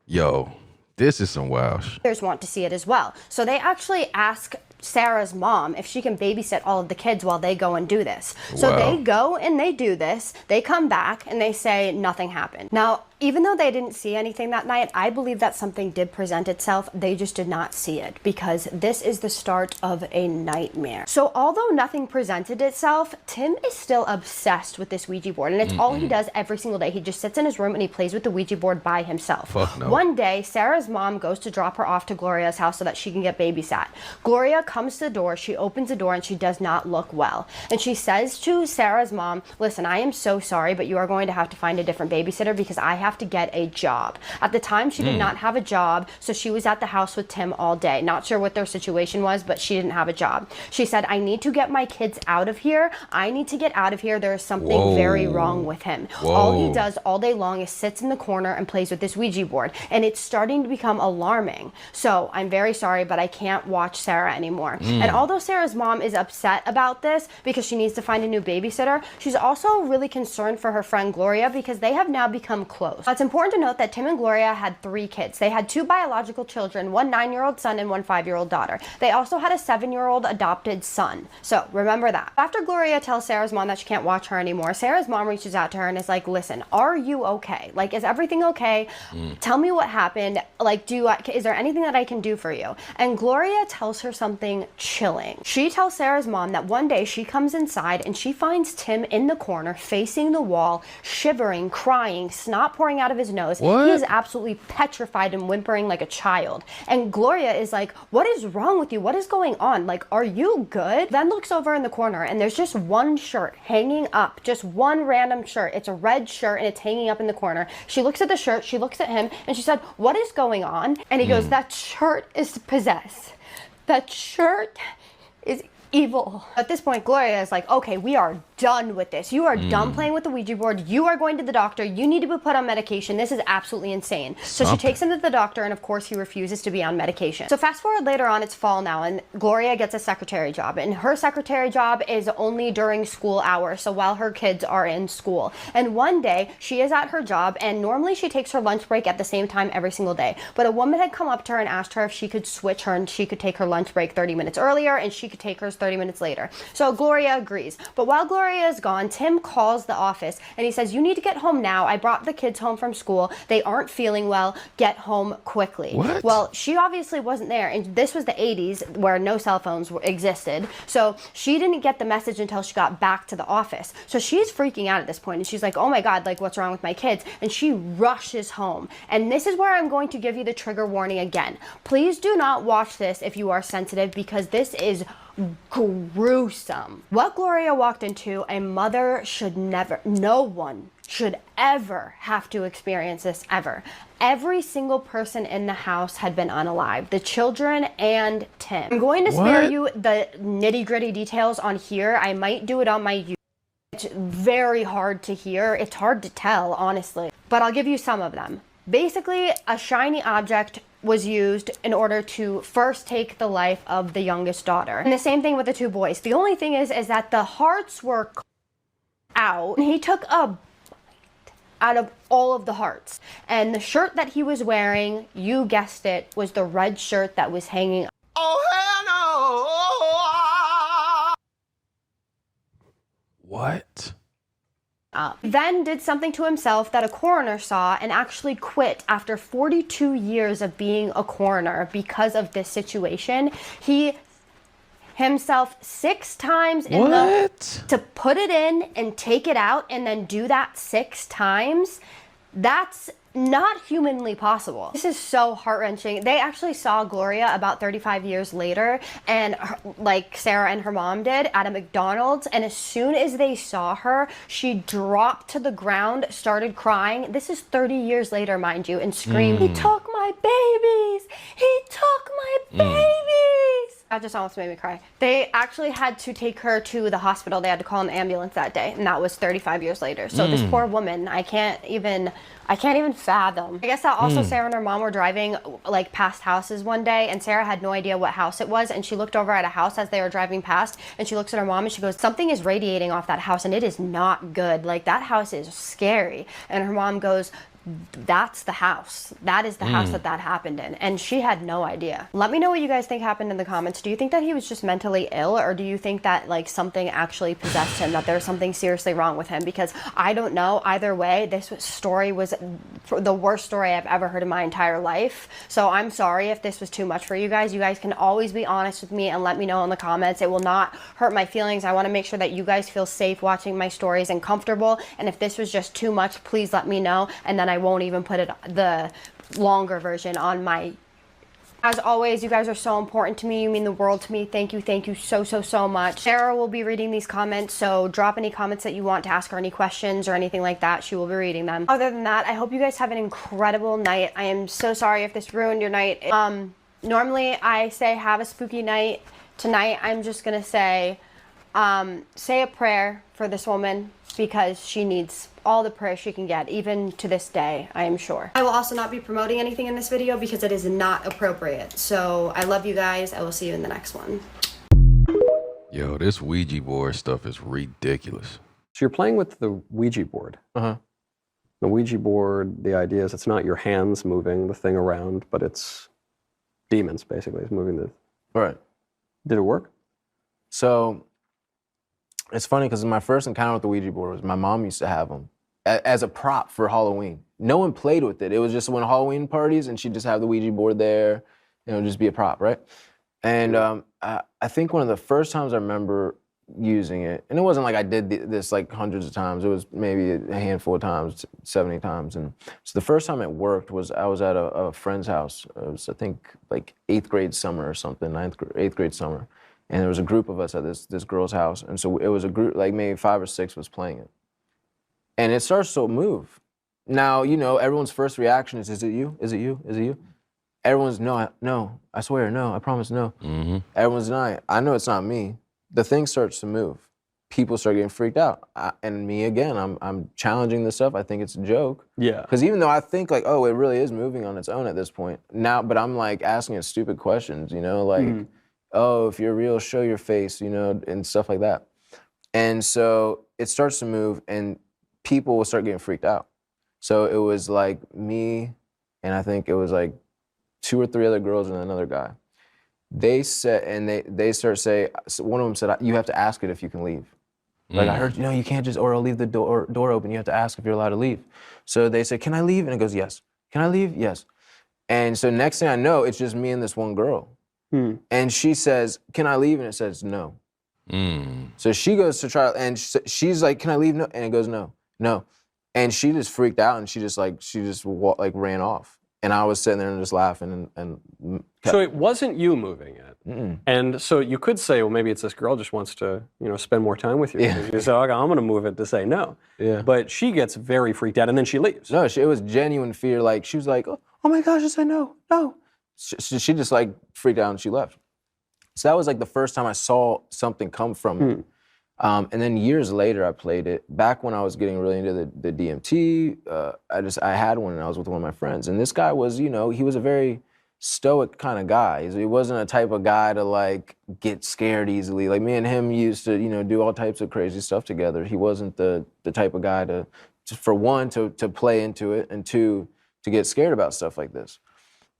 Yo, this is some wild shit. Others want to see it as well. So they actually ask Sarah's mom if she can babysit all of the kids while they go and do this. So they go and they do this. They come back and they say nothing happened. Now, even though they didn't see anything that night, I believe that something did present itself. They just did not see it because this is the start of a nightmare. So although nothing presented itself, Tim is still obsessed with this Ouija board, and it's all he does every single day. He just sits in his room and he plays with the Ouija board by himself. One day, Sarah's mom goes to drop her off to Gloria's house so that she can get babysat. Gloria comes to the door, she opens the door, and she does not look well. And she says to Sarah's mom, listen, I am so sorry, but you are going to have to find a different babysitter because I have to get a job. At the time, she did not have a job, so she was at the house with Tim all day. Not sure what their situation was, but she didn't have a job. She said, I need to get my kids out of here. I need to get out of here. There is something very wrong with him. All he does all day long is sits in the corner and plays with this Ouija board, and it's starting to become alarming. So I'm very sorry, but I can't watch Sarah anymore. And although Sarah's mom is upset about this because she needs to find a new babysitter, she's also really concerned for her friend Gloria because they have now become close. It's important to note that Tim and Gloria had 3 kids. They had 2 biological children, 1 9-year-old son and 1 5-year-old daughter. They also had a 7-year-old adopted son. So remember that. After Gloria tells Sarah's mom that she can't watch her anymore, Sarah's mom reaches out to her and is like, listen, are you okay? Like, is everything okay? Tell me what happened. Like, is there anything that I can do for you? And Gloria tells her something chilling. She tells Sarah's mom that one day she comes inside and she finds Tim in the corner facing the wall, shivering, crying, snot pouring out of his nose. He is absolutely petrified and whimpering like a child. And Gloria is like, what is wrong with you? What is going on? Like, are you good? Then looks over in the corner and there's just one shirt hanging up, just one random shirt. It's a red shirt and it's hanging up in the corner. She looks at the shirt, she looks at him, and she said, what is going on? And he goes, that shirt is possessed. That shirt is evil. At this point, Gloria is like, okay, we are done with this. You are done playing with the Ouija board. You are going to the doctor. You need to be put on medication. This is absolutely insane. So she takes him to the doctor, and of course he refuses to be on medication. So fast forward later on, it's fall now, and Gloria gets a secretary job, and her secretary job is only during school hours, so while her kids are in school. And one day she is at her job, and normally she takes her lunch break at the same time every single day, but a woman had come up to her and asked her if she could switch her and she could take her lunch break 30 minutes earlier and she could take hers 30 minutes later. So Gloria agrees. But while Gloria Gloria is gone, Tim calls the office and he says, you need to get home now. I brought the kids home from school. They aren't feeling well. Get home quickly. What? Well, she obviously wasn't there, and this was the 80s where no cell phones existed. So she didn't get the message until she got back to the office. So she's freaking out at this point, and she's like, oh my God, like what's wrong with my kids? And she rushes home. And this is where I'm going to give you the trigger warning again. Please do not watch this if you are sensitive, because this is gruesome. What Gloria walked into, a mother should never, no one should ever have to experience this ever. Every single person in the house had been unalived, the children and Tim. I'm going to spare you the nitty-gritty details on here. I might do it on my YouTube. It's very hard to hear. It's hard to tell, honestly, but I'll give you some of them. Basically, a shiny object was used in order to first take the life of the youngest daughter. And the same thing with the two boys. The only thing is that the hearts were out, and he took a bite out of all of the hearts. And the shirt that he was wearing, you guessed it, was the red shirt that was hanging. Oh, hell no! What? Then did something to himself that a coroner saw and actually quit after 42 years of being a coroner because of this situation. He himself 6 times to put it in and take it out and then do that 6 times. That's not humanly possible. This is so heart-wrenching. They actually saw Gloria about 35 years later, and like Sarah and her mom did, at a McDonald's, and as soon as they saw her, she dropped to the ground, started crying. This is 30 years later, mind you, and screamed, he took my babies! He took my babies! That just almost made me cry. They actually had to take her to the hospital. They had to call an ambulance that day, and that was 35 years later. So this poor woman, I can't even fathom. I guess that also Sarah and her mom were driving like past houses one day, and Sarah had no idea what house it was, and she looked over at a house as they were driving past, and she looks at her mom and she goes, something is radiating off that house and it is not good. Like, that house is scary. And her mom goes, that's the house. That is the house that happened in. And she had no idea. Let me know what you guys think happened in the comments. Do you think that he was just mentally ill, or do you think that like something actually possessed him, that there's something seriously wrong with him? Because I don't know. Either way, this story was the worst story I've ever heard in my entire life. So I'm sorry if this was too much for you guys. You guys can always be honest with me and let me know in the comments. It will not hurt my feelings. I want to make sure that you guys feel safe watching my stories and comfortable. And if this was just too much, please let me know, and then I won't even put it, the longer version, on my. As always, you guys are so important to me. You mean the world to me. Thank you so much. Sarah will be reading these comments, so drop any comments that you want to ask her, any questions or anything like that. She will be reading them. Other than that, I hope you guys have an incredible night. I am so sorry if this ruined your night. Normally I say have a spooky night. Tonight I'm just gonna say a prayer for this woman, because she needs all the prayer she can get, even to this day, I am sure. I will also not be promoting anything in this video because it is not appropriate. So I love you guys. I will see you in the next one. Yo, this Ouija board stuff is ridiculous. So you're playing with the Ouija board. The Ouija board, the idea is it's not your hands moving the thing around, but it's demons, basically. It's moving the... Right. Did it work? So it's funny because my first encounter with the Ouija board was my mom used to have them as a prop for Halloween. No one played with it. It was just when Halloween parties, and she'd just have the Ouija board there, and it would just be a prop, right? And I think one of the first times I remember using it, and it wasn't like I did this like hundreds of times, it was maybe a handful of times, 70 times. And so the first time it worked was I was at a friend's house. It was, I think, like 8th grade summer or something, 8th grade summer. And there was a group of us at this girl's house. And so it was a group, like maybe 5 or 6 was playing it. And it starts to move. Now, you know, everyone's first reaction is it you? Is it you? Is it you? Everyone's, no, I swear, no, I promise, no. Everyone's denying. I know it's not me. The thing starts to move. People start getting freaked out. And me again, I'm challenging this stuff. I think it's a joke. Yeah. Because even though I think like, oh, it really is moving on its own at this point. Now, but I'm like asking it stupid questions, you know, like, oh, if you're real, show your face, you know, and stuff like that. And so it starts to move, and people will start getting freaked out. So it was like me, and I think it was like 2 or 3 other girls and another guy. They said, and they start saying, one of them said, you have to ask it if you can leave. Like I heard, you can't just or leave the door open. You have to ask if you're allowed to leave. So they said, can I leave? And it goes, yes. Can I leave? Yes. And so next thing I know, it's just me and this one girl. And she says, can I leave? And it says, no. So she goes to try, and she's like, can I leave? No. And it goes, no, no. And she just freaked out, and she just ran off. And I was sitting there and just laughing and So it wasn't you moving it. And so you could say, well, maybe it's this girl just wants to, spend more time with you. Yeah. You say, okay, I'm going to move it to say no. Yeah. But she gets very freaked out, and then she leaves. No, it was genuine fear. Like, she was like, oh my gosh, I said no, no. She just like freaked out and she left. So that was like the first time I saw something come from it. And then years later, I played it. Back when I was getting really into the DMT, I had one and I was with one of my friends. And this guy was, he was a very stoic kind of guy. He wasn't a type of guy to like get scared easily. Like me and him used to, do all types of crazy stuff together. He wasn't the type of guy to for one, to play into it, and two, to get scared about stuff like this.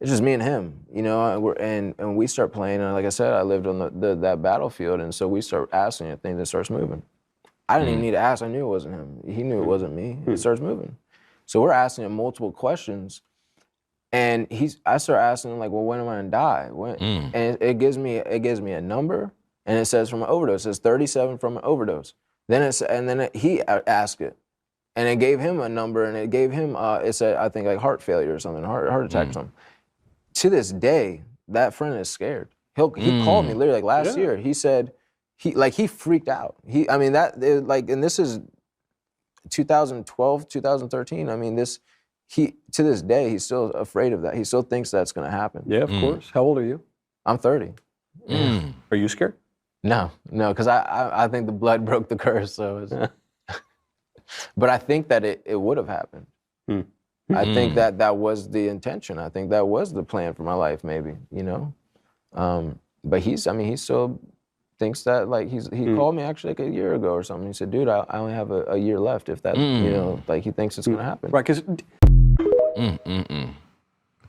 It's just me and him, and we start playing, and like I said, I lived on that battlefield, and so we start asking it, things that starts moving. I didn't even need to ask, I knew it wasn't him. He knew it wasn't me, it starts moving. So we're asking him multiple questions, and I start asking him, like, well, when am I gonna die? And it gives me a number, and it says from an overdose, it says 37 from an overdose. Then he asked it, and it gave him a number, and it gave him, it said, I think like heart failure or something, heart attack or something. To this day, that friend is scared. He called me literally like last year. He said, he freaked out. And this is 2012, 2013. I mean, to this day, he's still afraid of that. He still thinks that's gonna happen. Yeah, of course. How old are you? I'm 30. Are you scared? No, because I think the blood broke the curse, so it's... But I think that it would have happened. I think that was the intention. I think that was the plan for my life, maybe, But he still thinks that, like, he called me actually like a year ago or something. He said, dude, I only have a year left, if that, like, he thinks it's gonna happen. Right, because...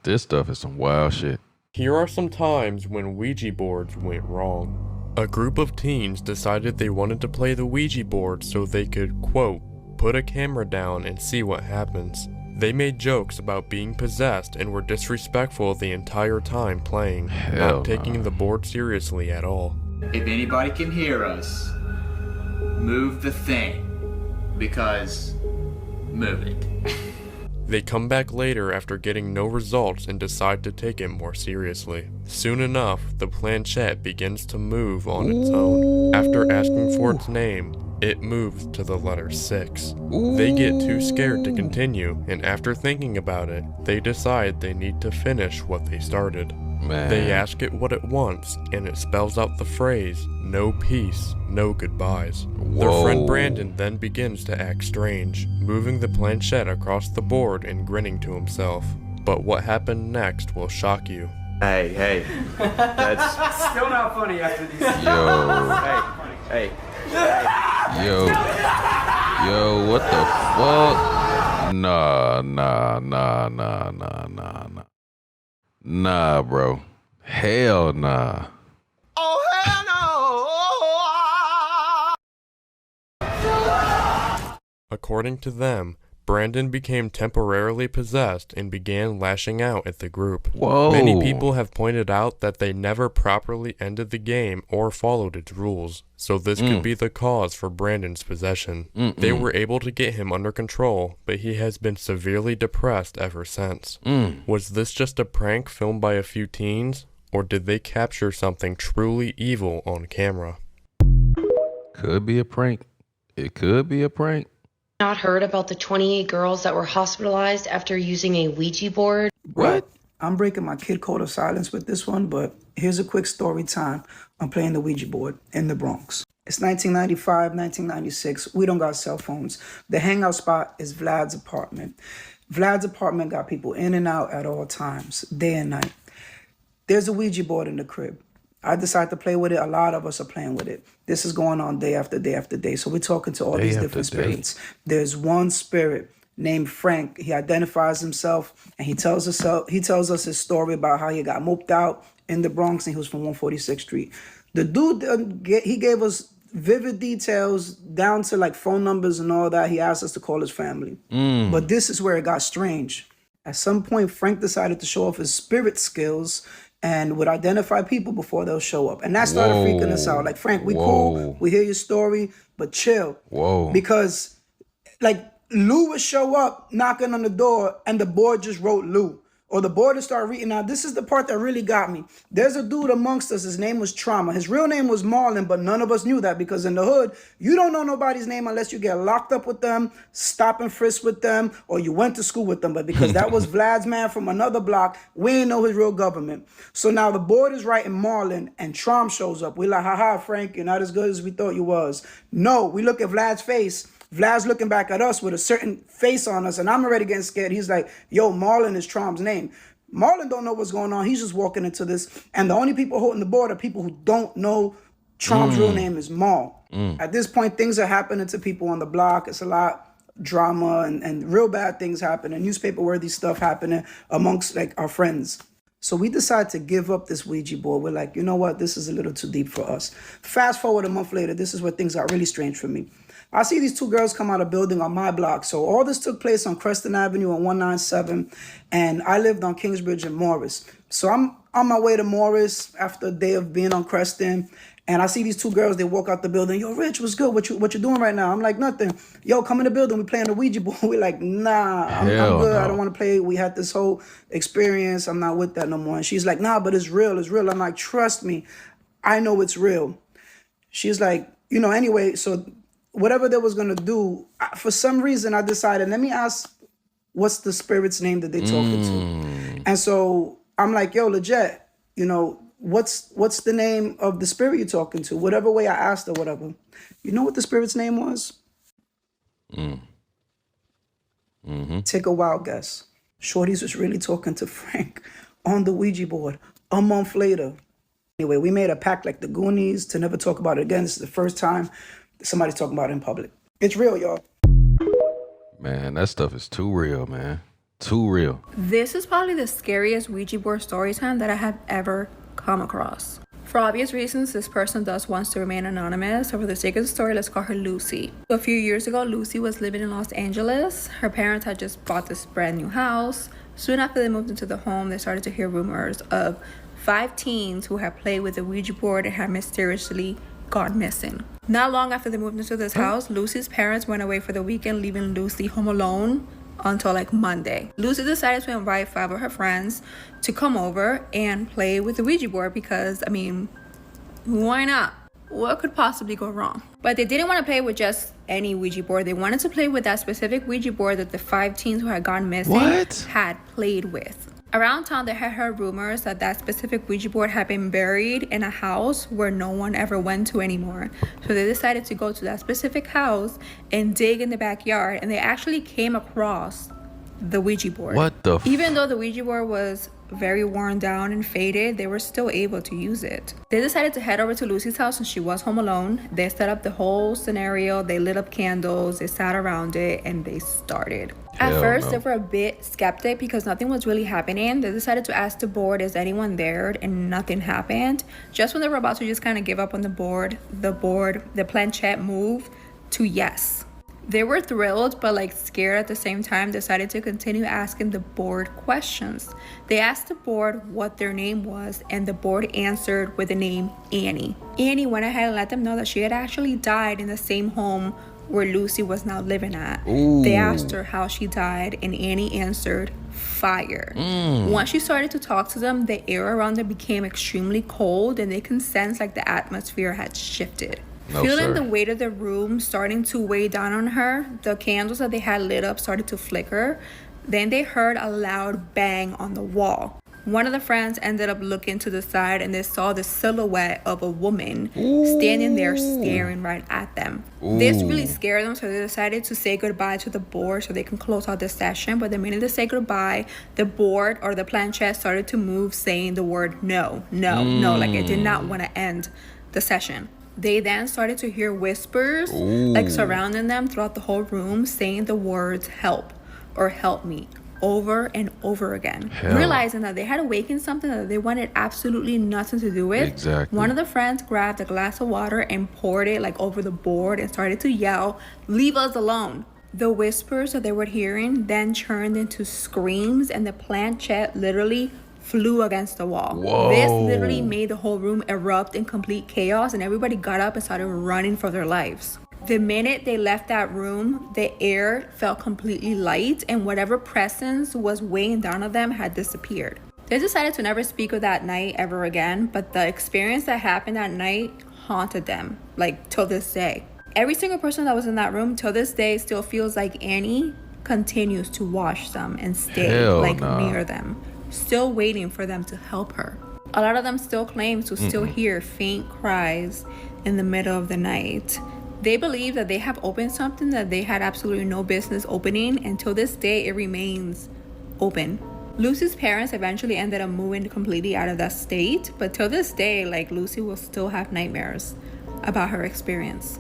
This stuff is some wild shit. Here are some times when Ouija boards went wrong. A group of teens decided they wanted to play the Ouija board so they could, quote, put a camera down and see what happens. They made jokes about being possessed and were disrespectful the entire time playing, not taking the board seriously at all. If anybody can hear us, move the thing, because move it. They come back later after getting no results and decide to take it more seriously. Soon enough, the planchette begins to move on its own. After asking for its name, it moves to the letter 6. They get too scared to continue, and after thinking about it, they decide they need to finish what they started. They ask it what it wants, and it spells out the phrase, no peace, no goodbyes. Their friend Brandon then begins to act strange, moving the planchette across the board and grinning to himself. But what happened next will shock you. Hey, that's still not funny after these. Hey. Yo, what the fuck? Nah, bro. Hell nah. Oh, hell no! According to them, Brandon became temporarily possessed and began lashing out at the group. Whoa. Many people have pointed out that they never properly ended the game or followed its rules, so this could be the cause for Brandon's possession. They were able to get him under control, but he has been severely depressed ever since. Was this just a prank filmed by a few teens, or did they capture something truly evil on camera? Could be a prank. It could be a prank. Not heard about the 28 girls that were hospitalized after using a Ouija board? What? I'm breaking my kid code of silence with this one, but here's a quick story time on playing the Ouija board in the Bronx. It's 1995, 1996. We don't got cell phones. The hangout spot is Vlad's apartment. Vlad's apartment got people in and out at all times, day and night. There's a Ouija board in the crib. I decided to play with it. A lot of us are playing with it. This is going on day after day after day. So we're talking to all these different spirits. There's one spirit named Frank. He identifies himself and he tells us his story about how he got moved out in the Bronx and he was from 146th Street. The dude, he gave us vivid details down to like phone numbers and all that. He asked us to call his family. But this is where it got strange. At some point, Frank decided to show off his spirit skills and would identify people before they'll show up. And that started freaking us out. Like, Frank, we cool, we hear your story, but chill. Because like Lou would show up knocking on the door and the board just wrote Lou. Or the board would start reading. Now, this is the part that really got me. There's a dude amongst us, his name was Trauma. His real name was Marlon, but none of us knew that because in the hood, you don't know nobody's name unless you get locked up with them, stop and frisk with them, or you went to school with them. But because that was Vlad's man from another block, we ain't know his real government. So now the board is writing Marlon and Traum shows up. We like, haha, Frank, you're not as good as we thought you was. No, we look at Vlad's face. Vlad's looking back at us with a certain face on us, and I'm already getting scared. He's like, yo, Marlon is Trom's name. Marlon don't know what's going on. He's just walking into this. And the only people holding the board are people who don't know Trom's real name is Mal. At this point, things are happening to people on the block. It's a lot drama and real bad things happening, newspaper-worthy stuff happening amongst like our friends. So we decided to give up this Ouija board. We're like, you know what? This is a little too deep for us. Fast forward a month later, this is where things got really strange for me. I see these two girls come out of building on my block. So all this took place on Creston Avenue on 197. And I lived on Kingsbridge and Morris. So I'm on my way to Morris after a day of being on Creston. And I see these two girls, they walk out the building. Yo, Rich, what's good? What you doing right now? I'm like, nothing. Yo, come in the building. We playing the Ouija board. We're like, nah, I'm good. No. I don't want to play. We had this whole experience. I'm not with that no more. And she's like, nah, but it's real. It's real. I'm like, trust me. I know it's real. She's like, you know, anyway, so whatever they was going to do, for some reason, I decided, let me ask, what's the spirit's name that they talking to? And so I'm like, yo, legit, you know, what's the name of the spirit you're talking to? Whatever way I asked her, whatever. You know what the spirit's name was? Take a wild guess. Shorty's was really talking to Frank on the Ouija board a month later. Anyway, we made a pact like the Goonies to never talk about it again. This is the first time somebody's talking about it in public. It's real, y'all. Man, that stuff is too real, man. Too real. This is probably the scariest Ouija board story time that I have ever come across. For obvious reasons, this person thus wants to remain anonymous, so for the sake of the story, let's call her Lucy. A few years ago, Lucy was living in Los Angeles. Her parents had just bought this brand new house. Soon after they moved into the home, they started to hear rumors of 5 teens who had played with the Ouija board and had mysteriously gone missing. Not long after they moved into this house, Lucy's parents went away for the weekend, leaving Lucy home alone until like Monday. Lucy decided to invite 5 of her friends to come over and play with the Ouija board because, I mean, why not? What could possibly go wrong? But they didn't want to play with just any Ouija board. They wanted to play with that specific Ouija board that the 5 teens who had gone missing had played with. Around town, they had heard rumors that that specific Ouija board had been buried in a house where no one ever went to anymore. So they decided to go to that specific house and dig in the backyard, and they actually came across the Ouija board. What the Even though the Ouija board was very worn down and faded, they were still able to use it. They decided to head over to Lucy's house and she was home alone. They set up the whole scenario. They lit up candles, they sat around it, and they started. At first, they were a bit skeptic because nothing was really happening. They decided to ask the board, is anyone there? And nothing happened. Just when they were about to just kind of give up on the planchette moved to yes. They were thrilled, but like scared at the same time, decided to continue asking the board questions. They asked the board what their name was, and the board answered with the name Annie. Annie went ahead and let them know that she had actually died in the same home where Lucy was now living at. They asked her how she died, and Annie answered, fire. Once she started to talk to them, the air around them became extremely cold, and they could sense like the atmosphere had shifted. Feeling the weight of the room starting to weigh down on her, the candles that they had lit up started to flicker. Then they heard a loud bang on the wall. One of the friends ended up looking to the side and they saw the silhouette of a woman standing there staring right at them. This really scared them, so they decided to say goodbye to the board so they can close out the session. But the minute they say goodbye, the board or the planchette started to move, saying the word no, no, no, like it did not want to end the session. They then started to hear whispers like surrounding them throughout the whole room, saying the words help or help me over and over again. Hell. Realizing that they had awakened something that they wanted absolutely nothing to do with. Exactly. One of the friends grabbed a glass of water and poured it like over the board and started to yell, "Leave us alone." The whispers that they were hearing then turned into screams, and the planchette literally flew against the wall. Whoa. This literally made the whole room erupt in complete chaos, and everybody got up and started running for their lives. The minute they left that room, the air felt completely light, and whatever presence was weighing down on them had disappeared. They decided to never speak of that night ever again, but the experience that happened that night haunted them, like till this day. Every single person that was in that room till this day still feels like Annie continues to watch them and stay near them, still waiting for them to help her. A lot of them still claim to still hear faint cries in the middle of the night. They believe that they have opened something that they had absolutely no business opening, and till this day it remains open. Lucy's parents eventually ended up moving completely out of that state, but till this day, like, Lucy will still have nightmares about her experience.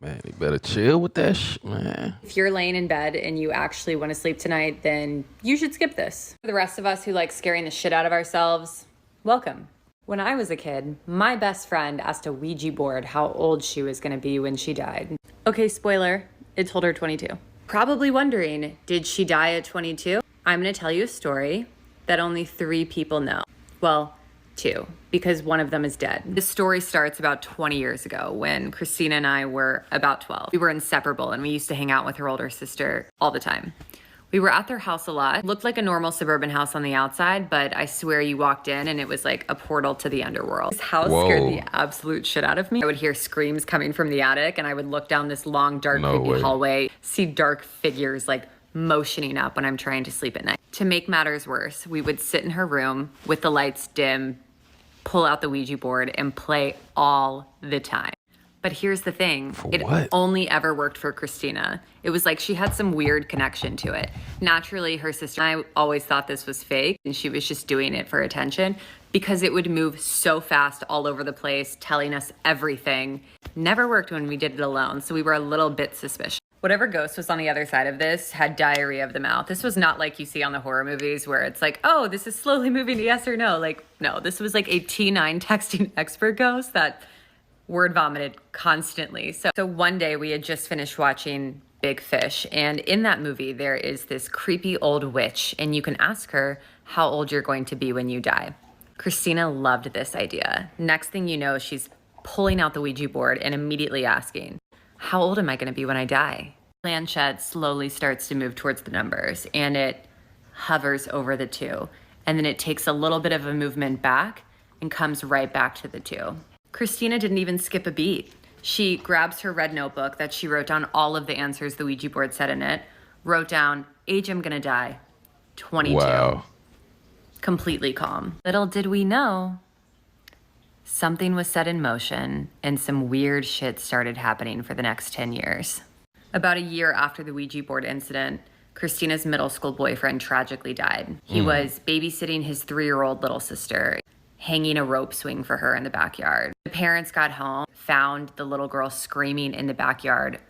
Man, you better chill with that shit, man. If you're laying in bed and you actually want to sleep tonight, then you should skip this. For the rest of us who like scaring the shit out of ourselves, welcome. When I was a kid, my best friend asked a Ouija board how old she was going to be when she died. Okay, spoiler, it told her 22. Probably wondering, did she die at 22? I'm going to tell you a story that only 3 people know. Well, 2, because one of them is dead. This story starts about 20 years ago when Christina and I were about 12. We were inseparable and we used to hang out with her older sister all the time. We were at their house a lot. It looked like a normal suburban house on the outside, but I swear you walked in and it was like a portal to the underworld. This house scared the absolute shit out of me. I would hear screams coming from the attic and I would look down this long, dark, creepy hallway, see dark figures like motioning up when I'm trying to sleep at night. To make matters worse, we would sit in her room with the lights dim, pull out the Ouija board and play all the time. But here's the thing, it only ever worked for Christina. It was like she had some weird connection to it. Naturally, her sister and I always thought this was fake and she was just doing it for attention because it would move so fast all over the place, telling us everything. Never worked when we did it alone, so we were a little bit suspicious. Whatever ghost was on the other side of this had diarrhea of the mouth. This was not like you see on the horror movies where it's like, oh, this is slowly moving to yes or no. Like, no, this was like a T9 texting expert ghost that word vomited constantly. So one day we had just finished watching Big Fish, and in that movie there is this creepy old witch, and you can ask her how old you're going to be when you die. Christina loved this idea. Next thing you know, she's pulling out the Ouija board and immediately asking, how old am I going to be when I die? Planchette slowly starts to move towards the numbers, and it hovers over the 2, and then it takes a little bit of a movement back and comes right back to the 2. Christina didn't even skip a beat. She grabs her red notebook that she wrote down all of the answers the Ouija board said in it, wrote down, age I'm gonna die, 22. Wow. Completely calm. Little did we know, something was set in motion and some weird shit started happening for the next 10 years. About a year after the Ouija board incident, Christina's middle school boyfriend tragically died. He was babysitting his 3-year-old little sister, hanging a rope swing for her in the backyard. The parents got home, found the little girl screaming in the backyard,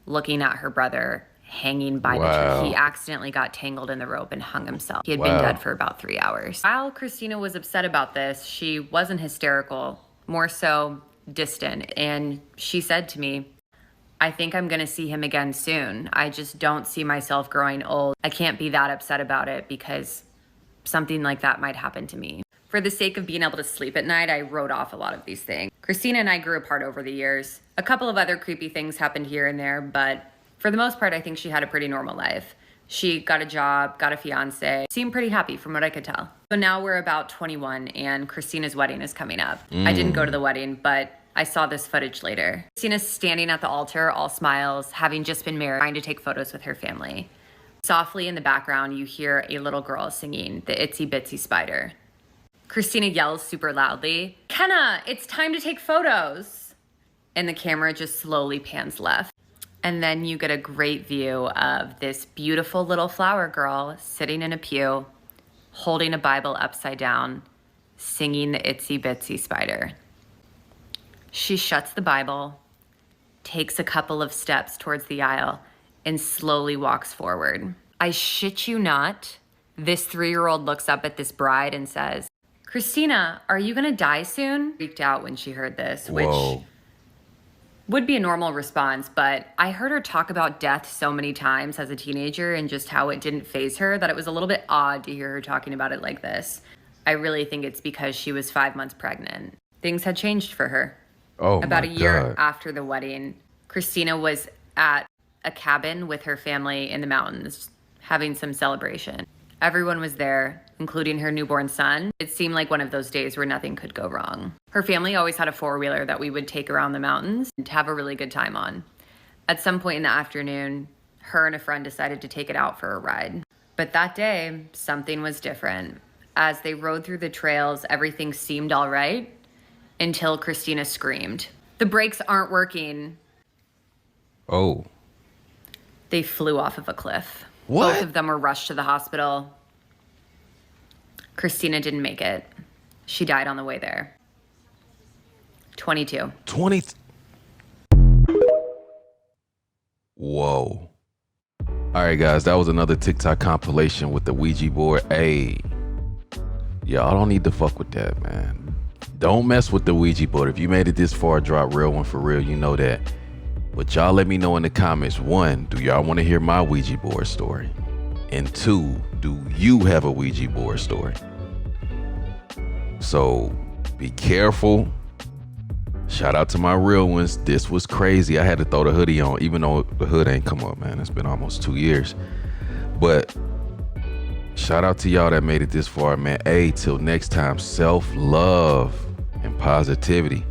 looking at her brother hanging by the tree. He accidentally got tangled in the rope and hung himself. He had been dead for about 3 hours. While Christina was upset about this, she wasn't hysterical, more so distant. And she said to me, I think I'm gonna see him again soon. I just don't see myself growing old. I can't be that upset about it because something like that might happen to me. For the sake of being able to sleep at night, I wrote off a lot of these things. Christina and I grew apart over the years. A couple of other creepy things happened here and there, but for the most part, I think she had a pretty normal life. She got a job, got a fiance, seemed pretty happy from what I could tell. So now we're about 21 and Christina's wedding is coming up. I didn't go to the wedding, but I saw this footage later. Christina's standing at the altar, all smiles, having just been married, trying to take photos with her family. Softly in the background, you hear a little girl singing the Itsy Bitsy Spider. Christina yells super loudly, Kenna, it's time to take photos. And the camera just slowly pans left. And then you get a great view of this beautiful little flower girl sitting in a pew, holding a Bible upside down, singing the Itsy Bitsy Spider. She shuts the Bible, takes a couple of steps towards the aisle, and slowly walks forward. I shit you not, this 3-year-old looks up at this bride and says, "Christina, are you gonna die soon?" Freaked out when she heard this, which would be a normal response, but I heard her talk about death so many times as a teenager and just how it didn't faze her that it was a little bit odd to hear her talking about it like this. I really think it's because she was 5 months pregnant. Things had changed for her. About a year after the wedding, Christina was at a cabin with her family in the mountains, having some celebration. Everyone was there, including her newborn son. It seemed like one of those days where nothing could go wrong. Her family always had a 4-wheeler that we would take around the mountains and have a really good time on. At some point in the afternoon, her and a friend decided to take it out for a ride. But that day, something was different. As they rode through the trails, everything seemed all right until Christina screamed, "The brakes aren't working." Oh. They flew off of a cliff. What? Both of them were rushed to the hospital. Christina didn't make it. She died on the way there. 22. 20. Whoa. All right, guys, that was another TikTok compilation with the Ouija board. Hey, y'all don't need to fuck with that, man. Don't mess with the Ouija board. If you made it this far, drop real one for real. You know that. But y'all let me know in the comments. 1, do y'all want to hear my Ouija board story? And 2, do you have a Ouija board story? So be careful. Shout out to my real ones. This was crazy. I had to throw the hoodie on, even though the hood ain't come up, man. It's been almost 2 years. But shout out to y'all that made it this far, man. Hey, till next time, self-love and positivity.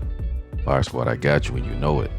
Fire Squad, I got you and you know it.